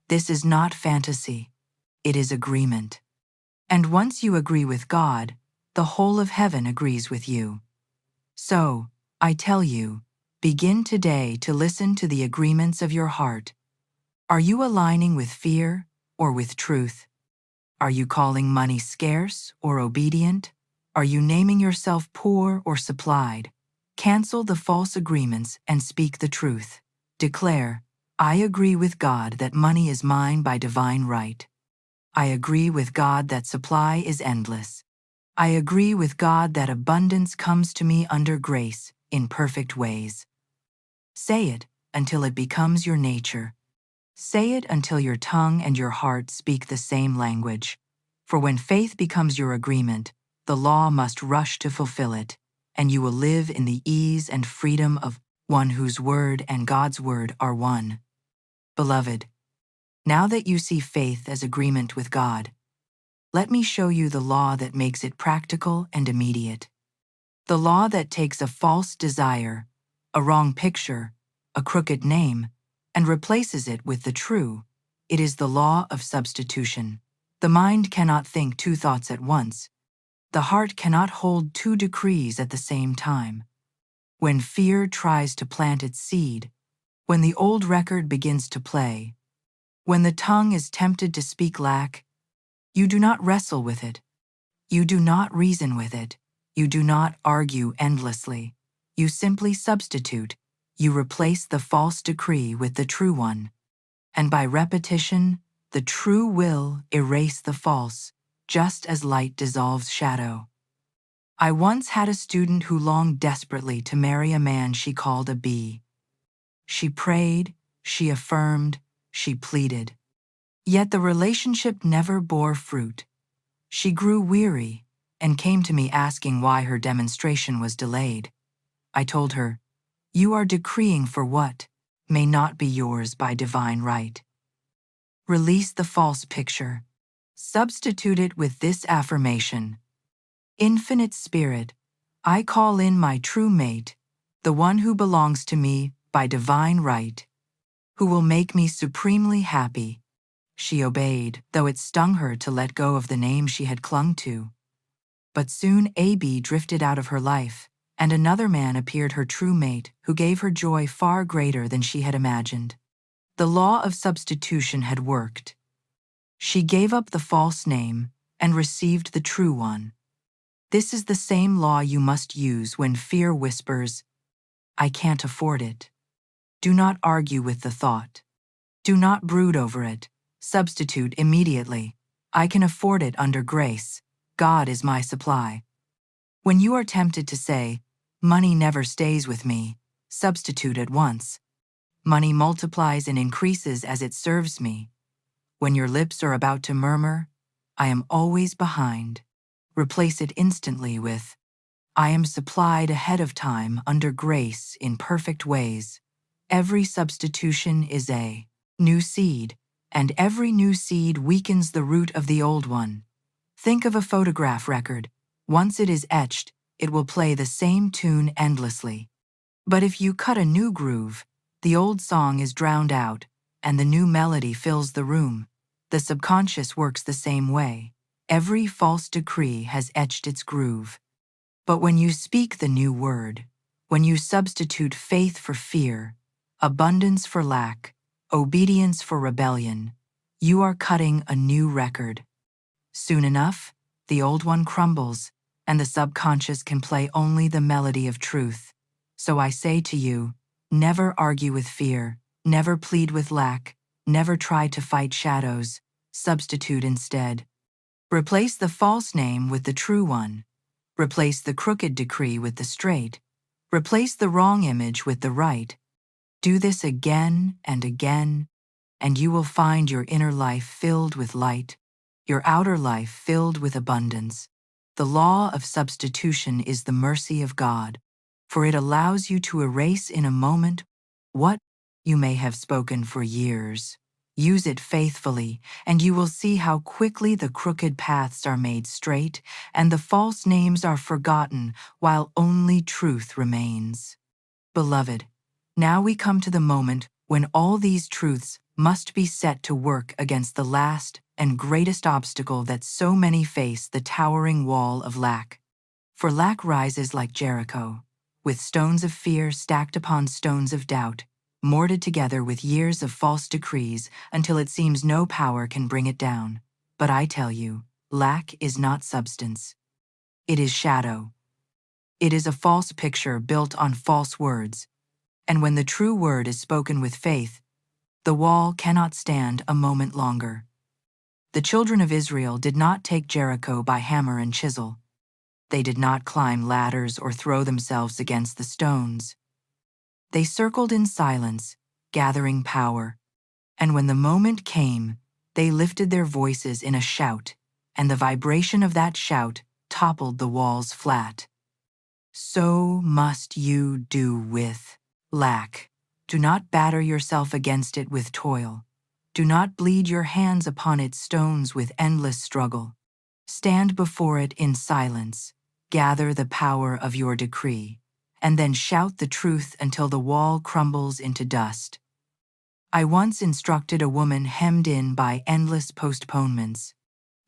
This is not fantasy, it is agreement. And once you agree with God, the whole of heaven agrees with you. So, I tell you, begin today to listen to the agreements of your heart. Are you aligning with fear or with truth? Are you calling money scarce or obedient? Are you naming yourself poor or supplied? Cancel the false agreements and speak the truth. Declare, I agree with God that money is mine by divine right. I agree with God that supply is endless. I agree with God that abundance comes to me under grace in perfect ways. Say it until it becomes your nature. Say it until your tongue and your heart speak the same language. For when faith becomes your agreement, the law must rush to fulfill it, and you will live in the ease and freedom of one whose word and God's word are one. Beloved, now that you see faith as agreement with God, let me show you the law that makes it practical and immediate. The law that takes a false desire, a wrong picture, a crooked name, and replaces it with the true. It is the law of substitution. The mind cannot think two thoughts at once. The heart cannot hold two decrees at the same time. When fear tries to plant its seed, when the old record begins to play, when the tongue is tempted to speak lack, you do not wrestle with it. You do not reason with it. You do not argue endlessly. You simply substitute. You replace the false decree with the true one. And by repetition, the true will erase the false, just as light dissolves shadow. I once had a student who longed desperately to marry a man she called a bee. She prayed, she affirmed, she pleaded. Yet the relationship never bore fruit. She grew weary and came to me asking why her demonstration was delayed. I told her, you are decreeing for what may not be yours by divine right. Release the false picture. Substitute it with this affirmation. Infinite Spirit, I call in my true mate, the one who belongs to me by divine right, who will make me supremely happy. She obeyed, though it stung her to let go of the name she had clung to. But soon A.B. drifted out of her life, and another man appeared her true mate, who gave her joy far greater than she had imagined. The law of substitution had worked. She gave up the false name and received the true one. This is the same law you must use when fear whispers, "I can't afford it." Do not argue with the thought. Do not brood over it. Substitute immediately. "I can afford it under grace. God is my supply." When you are tempted to say, "Money never stays with me," substitute at once. "Money multiplies and increases as it serves me." When your lips are about to murmur, "I am always behind," replace it instantly with, "I am supplied ahead of time under grace in perfect ways." Every substitution is a new seed, and every new seed weakens the root of the old one. Think of a phonograph record. Once it is etched, it will play the same tune endlessly. But if you cut a new groove, the old song is drowned out, and the new melody fills the room. The subconscious works the same way. Every false decree has etched its groove. But when you speak the new word, when you substitute faith for fear, abundance for lack, obedience for rebellion, you are cutting a new record. Soon enough, the old one crumbles, and the subconscious can play only the melody of truth. So I say to you, never argue with fear, never plead with lack, never try to fight shadows. Substitute instead. Replace the false name with the true one. Replace the crooked decree with the straight. Replace the wrong image with the right. Do this again and again, and you will find your inner life filled with light, your outer life filled with abundance. The law of substitution is the mercy of God, for it allows you to erase in a moment what you may have spoken for years. Use it faithfully, and you will see how quickly the crooked paths are made straight and the false names are forgotten while only truth remains. Beloved, now we come to the moment when all these truths must be set to work against the last and greatest obstacle that so many face, the towering wall of lack. For lack rises like Jericho, with stones of fear stacked upon stones of doubt, mortared together with years of false decrees until it seems no power can bring it down. But I tell you, lack is not substance. It is shadow. It is a false picture built on false words. And when the true word is spoken with faith, the wall cannot stand a moment longer. The children of Israel did not take Jericho by hammer and chisel. They did not climb ladders or throw themselves against the stones. They circled in silence, gathering power. And when the moment came, they lifted their voices in a shout, and the vibration of that shout toppled the walls flat. So must you do with lack. Do not batter yourself against it with toil. Do not bleed your hands upon its stones with endless struggle. Stand before it in silence, gather the power of your decree, and then shout the truth until the wall crumbles into dust. I once instructed a woman hemmed in by endless postponements.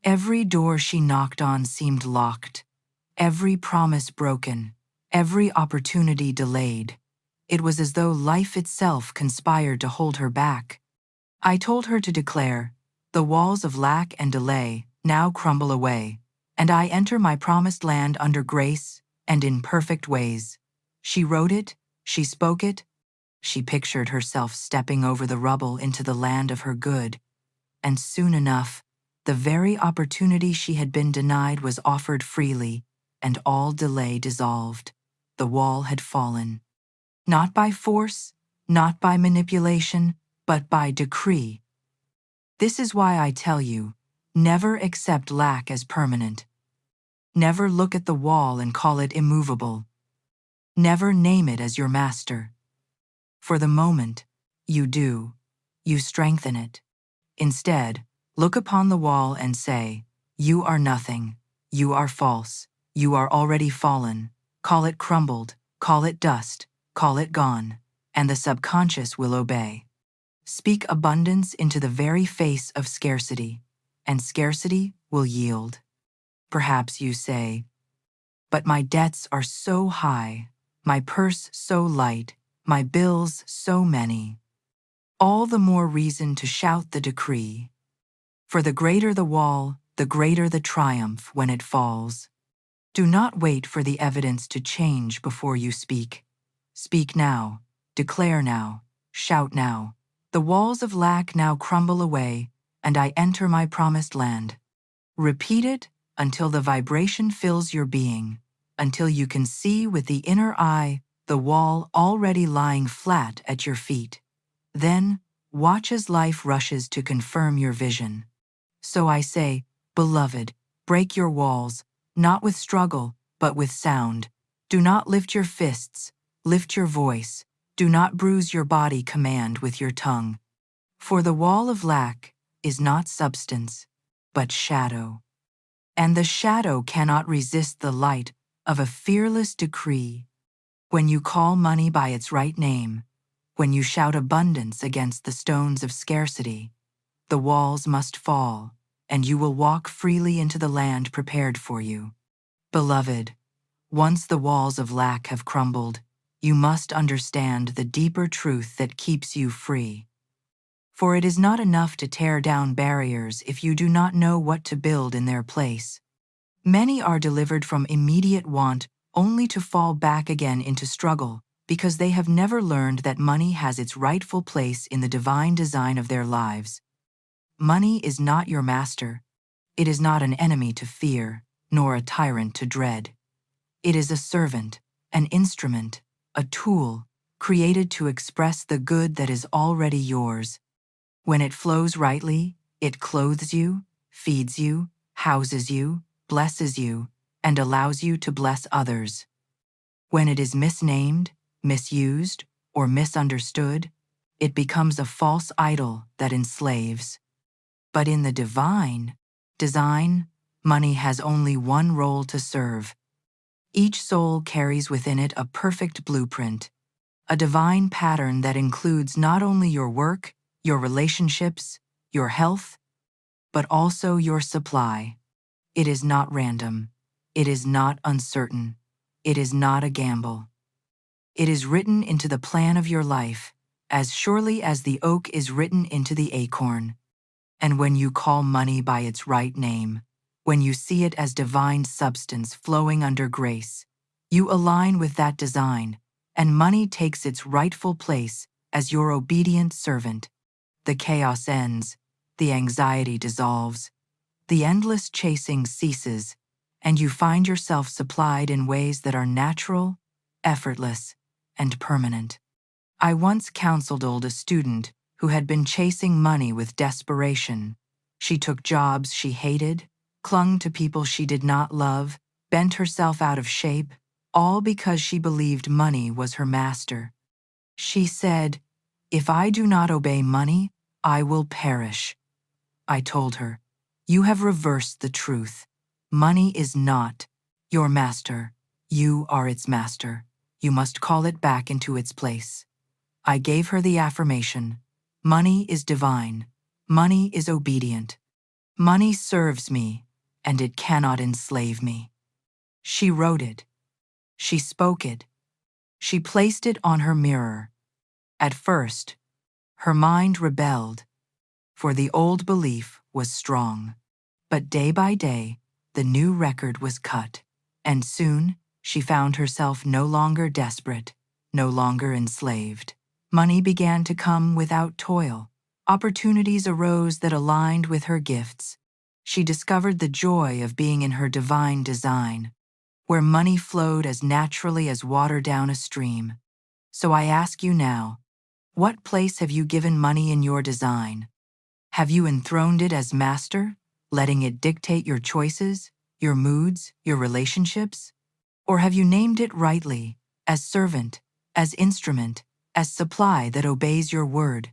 Every door she knocked on seemed locked, every promise broken, every opportunity delayed. It was as though life itself conspired to hold her back. I told her to declare, "The walls of lack and delay now crumble away, and I enter my promised land under grace and in perfect ways." She wrote it, she spoke it, she pictured herself stepping over the rubble into the land of her good, and soon enough, the very opportunity she had been denied was offered freely, and all delay dissolved. The wall had fallen. Not by force, not by manipulation, but by decree. This is why I tell you, never accept lack as permanent. Never look at the wall and call it immovable. Never name it as your master. For the moment, you do, you strengthen it. Instead, look upon the wall and say, "You are nothing, you are false, you are already fallen." Call it crumbled, call it dust, call it gone, and the subconscious will obey. Speak abundance into the very face of scarcity, and scarcity will yield. Perhaps you say, But my debts are so high, my purse so light, my bills so many. All the more reason to shout the decree. For the greater the wall, the greater the triumph when it falls. Do not wait for the evidence to change before you speak. Speak now, declare now, shout now. The walls of lack now crumble away, and I enter my promised land. Repeat it until the vibration fills your being, until you can see with the inner eye the wall already lying flat at your feet. Then, watch as life rushes to confirm your vision. So I say, beloved, break your walls, not with struggle, but with sound. Do not lift your fists, lift your voice. Do not bruise your body, command with your tongue. For the wall of lack is not substance, but shadow. And the shadow cannot resist the light of a fearless decree. When you call money by its right name, when you shout abundance against the stones of scarcity, the walls must fall, and you will walk freely into the land prepared for you. Beloved, once the walls of lack have crumbled, you must understand the deeper truth that keeps you free. For it is not enough to tear down barriers if you do not know what to build in their place. Many are delivered from immediate want only to fall back again into struggle because they have never learned that money has its rightful place in the divine design of their lives. Money is not your master. It is not an enemy to fear, nor a tyrant to dread. It is a servant, an instrument, a tool, created to express the good that is already yours. When it flows rightly, it clothes you, feeds you, houses you, blesses you, and allows you to bless others. When it is misnamed, misused, or misunderstood, it becomes a false idol that enslaves. But in the divine design, money has only one role to serve. Each soul carries within it a perfect blueprint, a divine pattern that includes not only your work, your relationships, your health, but also your supply. It is not random. It is not uncertain. It is not a gamble. It is written into the plan of your life, as surely as the oak is written into the acorn. And when you call money by its right name, when you see it as divine substance flowing under grace, you align with that design, and money takes its rightful place as your obedient servant. The chaos ends, the anxiety dissolves, the endless chasing ceases, and you find yourself supplied in ways that are natural, effortless, and permanent. I once counseled a student who had been chasing money with desperation. She took jobs she hated, clung to people she did not love, bent herself out of shape, all because she believed money was her master. She said, "If I do not obey money, I will perish." I told her, "You have reversed the truth. Money is not your master. You are its master. You must call it back into its place." I gave her the affirmation, "Money is divine. Money is obedient. Money serves me, and it cannot enslave me." She wrote it. She spoke it. She placed it on her mirror. At first, her mind rebelled, for the old belief was strong. But day by day, the new record was cut, and soon she found herself no longer desperate, no longer enslaved. Money began to come without toil. Opportunities arose that aligned with her gifts. She discovered the joy of being in her divine design, where money flowed as naturally as water down a stream. So I ask you now, what place have you given money in your design? Have you enthroned it as master, letting it dictate your choices, your moods, your relationships? Or have you named it rightly, as servant, as instrument, as supply that obeys your word?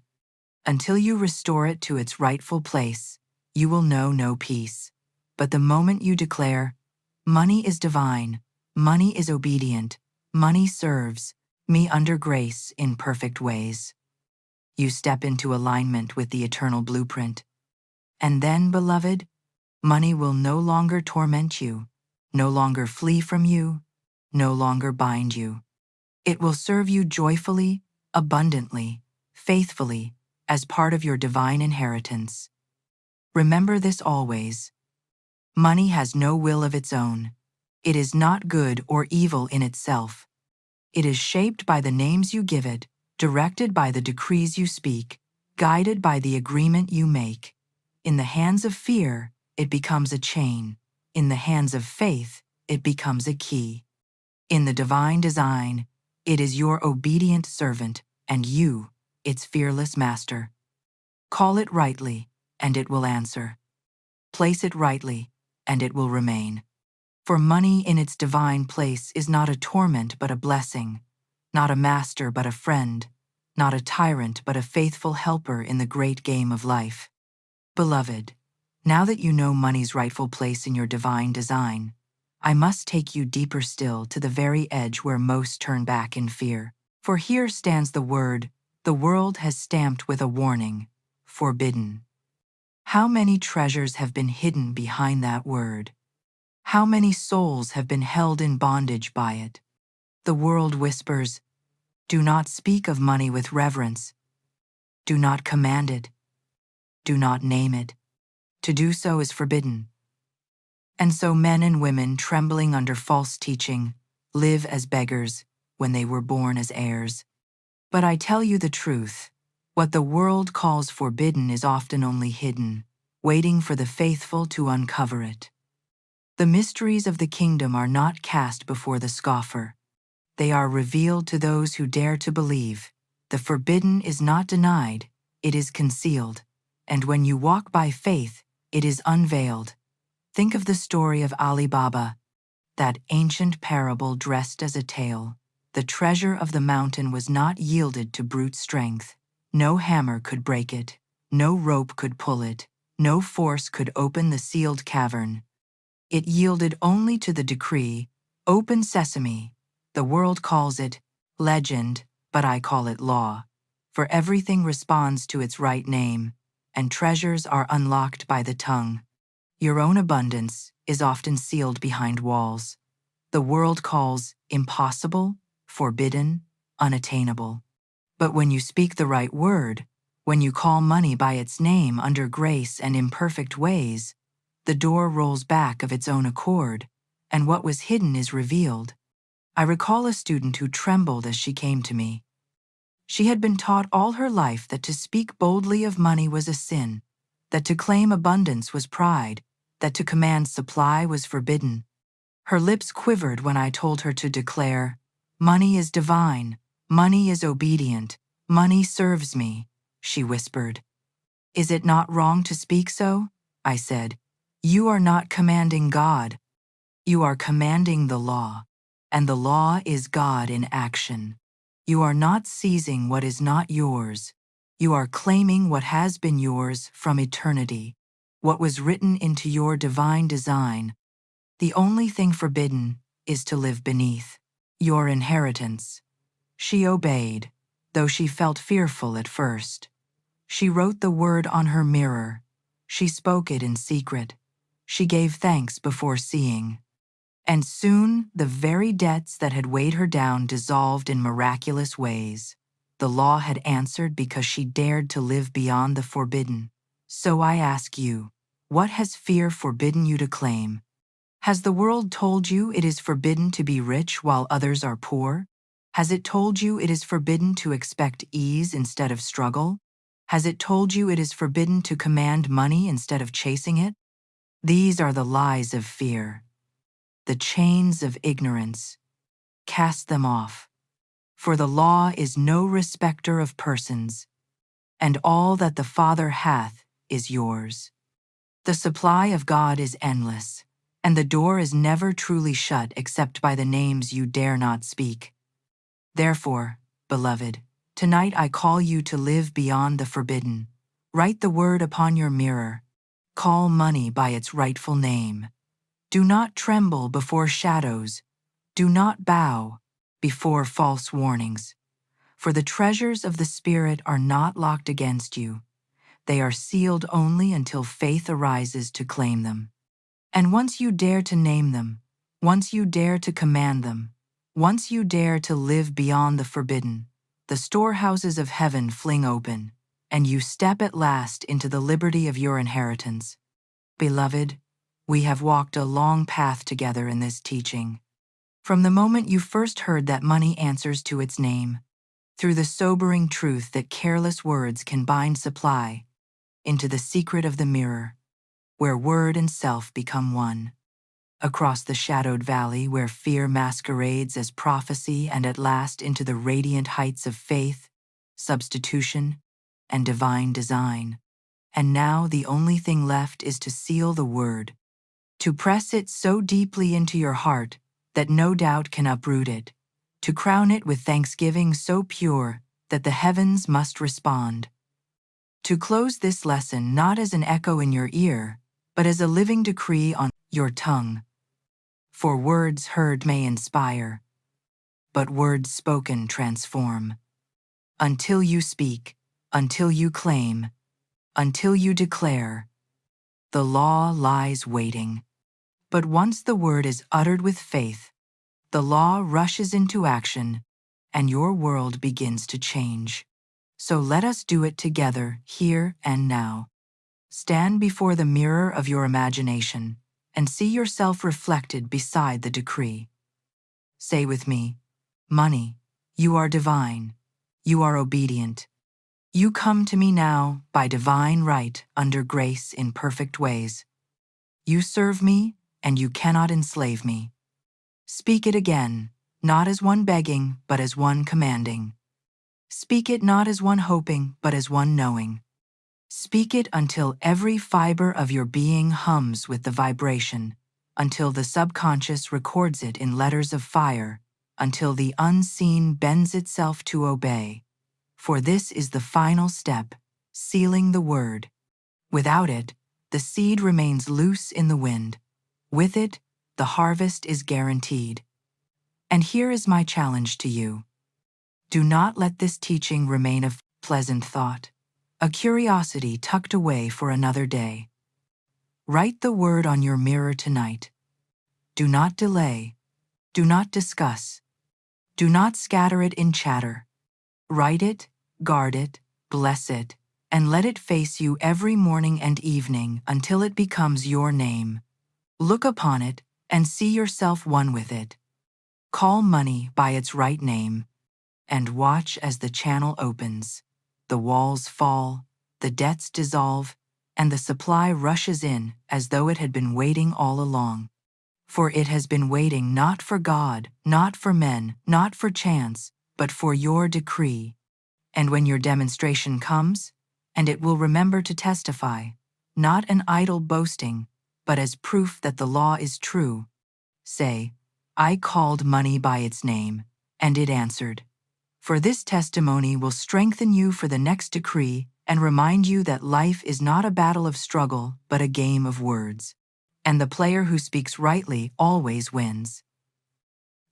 Until you restore it to its rightful place, you will know no peace. But the moment you declare, "Money is divine, money is obedient, money serves me under grace in perfect ways," you step into alignment with the eternal blueprint. And then, beloved, money will no longer torment you. no longer flee from you, no longer bind you. It will serve you joyfully, abundantly, faithfully, as part of your divine inheritance. Remember this always. Money has no will of its own. It is not good or evil in itself. It is shaped by the names you give it, directed by the decrees you speak, guided by the agreement you make. In the hands of fear, it becomes a chain. In the hands of faith, it becomes a key. In the divine design, it is your obedient servant, and you, its fearless master. Call it rightly, and it will answer. Place it rightly, and it will remain. For money in its divine place is not a torment but a blessing, not a master but a friend, not a tyrant but a faithful helper in the great game of life. Beloved, now that you know money's rightful place in your divine design, I must take you deeper still to the very edge where most turn back in fear. For here stands the word the world has stamped with a warning: forbidden. How many treasures have been hidden behind that word? How many souls have been held in bondage by it? The world whispers, do not speak of money with reverence. Do not command it. Do not name it. To do so is forbidden. And so men and women, trembling under false teaching, live as beggars when they were born as heirs. But I tell you the truth, what the world calls forbidden is often only hidden, waiting for the faithful to uncover it. The mysteries of the kingdom are not cast before the scoffer. They are revealed to those who dare to believe. The forbidden is not denied, it is concealed. And when you walk by faith, it is unveiled. Think of the story of Ali Baba, that ancient parable dressed as a tale. The treasure of the mountain was not yielded to brute strength. No hammer could break it, no rope could pull it, no force could open the sealed cavern. It yielded only to the decree, open sesame. The world calls it legend, but I call it law. For everything responds to its right name, and treasures are unlocked by the tongue. Your own abundance is often sealed behind walls. The world calls impossible, forbidden, unattainable. But when you speak the right word, when you call money by its name under grace and imperfect ways, the door rolls back of its own accord, and what was hidden is revealed. I recall a student who trembled as she came to me. She had been taught all her life that to speak boldly of money was a sin, that to claim abundance was pride, that to command supply was forbidden. Her lips quivered when I told her to declare, "Money is divine, money is obedient, money serves me," she whispered. "Is it not wrong to speak so?" I said. "You are not commanding God. You are commanding the law, and the law is God in action. You are not seizing what is not yours. You are claiming what has been yours from eternity, what was written into your divine design. The only thing forbidden is to live beneath your inheritance." She obeyed, though she felt fearful at first. She wrote the word on her mirror. She spoke it in secret. She gave thanks before seeing. And soon the very debts that had weighed her down dissolved in miraculous ways. The law had answered because she dared to live beyond the forbidden. So I ask you, what has fear forbidden you to claim? Has the world told you it is forbidden to be rich while others are poor? Has it told you it is forbidden to expect ease instead of struggle? Has it told you it is forbidden to command money instead of chasing it? These are the lies of fear, the chains of ignorance. Cast them off. For the law is no respecter of persons, and all that the Father hath is yours. The supply of God is endless, and the door is never truly shut except by the names you dare not speak. Therefore, beloved, tonight I call you to live beyond the forbidden. Write the word upon your mirror. Call money by its rightful name. Do not tremble before shadows. Do not bow before false warnings. For the treasures of the Spirit are not locked against you. They are sealed only until faith arises to claim them. And once you dare to name them, Once you dare to command them, once you dare to live beyond the forbidden, the storehouses of heaven fling open, and you step at last into the liberty of your inheritance. Beloved, we have walked a long path together in this teaching. From the moment you first heard that money answers to its name, through the sobering truth that careless words can bind supply, into the secret of the mirror, where word and self become one, across the shadowed valley where fear masquerades as prophecy, and at last into the radiant heights of faith, substitution, and divine design. And now the only thing left is to seal the word, to press it so deeply into your heart that no doubt can uproot it, to crown it with thanksgiving so pure that the heavens must respond. To close this lesson not as an echo in your ear, but as a living decree on your tongue. For words heard may inspire, but words spoken transform. Until you speak, until you claim, until you declare, the law lies waiting. But once the word is uttered with faith, the law rushes into action, and your world begins to change. So let us do it together, here and now. Stand before the mirror of your imagination and see yourself reflected beside the decree. Say with me, money, you are divine, you are obedient. You come to me now by divine right under grace in perfect ways. You serve me, and you cannot enslave me. Speak it again, not as one begging, but as one commanding. Speak it not as one hoping, but as one knowing. Speak it until every fiber of your being hums with the vibration, until the subconscious records it in letters of fire, until the unseen bends itself to obey. For this is the final step, sealing the word. Without it, the seed remains loose in the wind. With it, the harvest is guaranteed. And here is my challenge to you. Do not let this teaching remain a pleasant thought, a curiosity tucked away for another day. Write the word on your mirror tonight. Do not delay. Do not discuss. Do not scatter it in chatter. Write it, guard it, bless it, and let it face you every morning and evening until it becomes your name. Look upon it and see yourself one with it. Call money by its right name, and watch as the channel opens, the walls fall, the debts dissolve, and the supply rushes in as though it had been waiting all along. For it has been waiting not for God, not for men, not for chance, but for your decree. And when your demonstration comes, and it will remember to testify, not an idle boasting, but as proof that the law is true, say, I called money by its name, and it answered. For this testimony will strengthen you for the next decree and remind you that life is not a battle of struggle, but a game of words. And the player who speaks rightly always wins.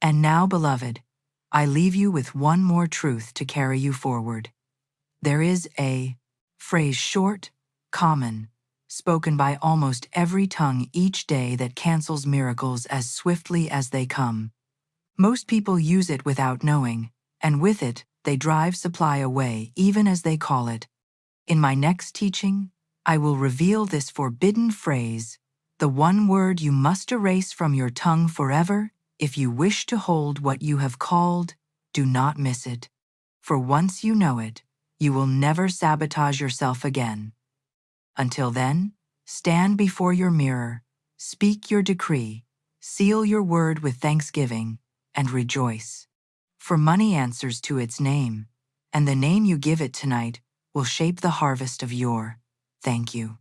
And now, beloved, I leave you with one more truth to carry you forward. There is a phrase short, common, spoken by almost every tongue each day that cancels miracles as swiftly as they come. Most people use it without knowing, and with it, they drive supply away even as they call it. In my next teaching, I will reveal this forbidden phrase, the one word you must erase from your tongue forever if you wish to hold what you have called. Do not miss it. For once you know it, you will never sabotage yourself again. Until then, stand before your mirror, speak your decree, seal your word with thanksgiving, and rejoice. For money answers to its name, and the name you give it tonight will shape the harvest of your thank you.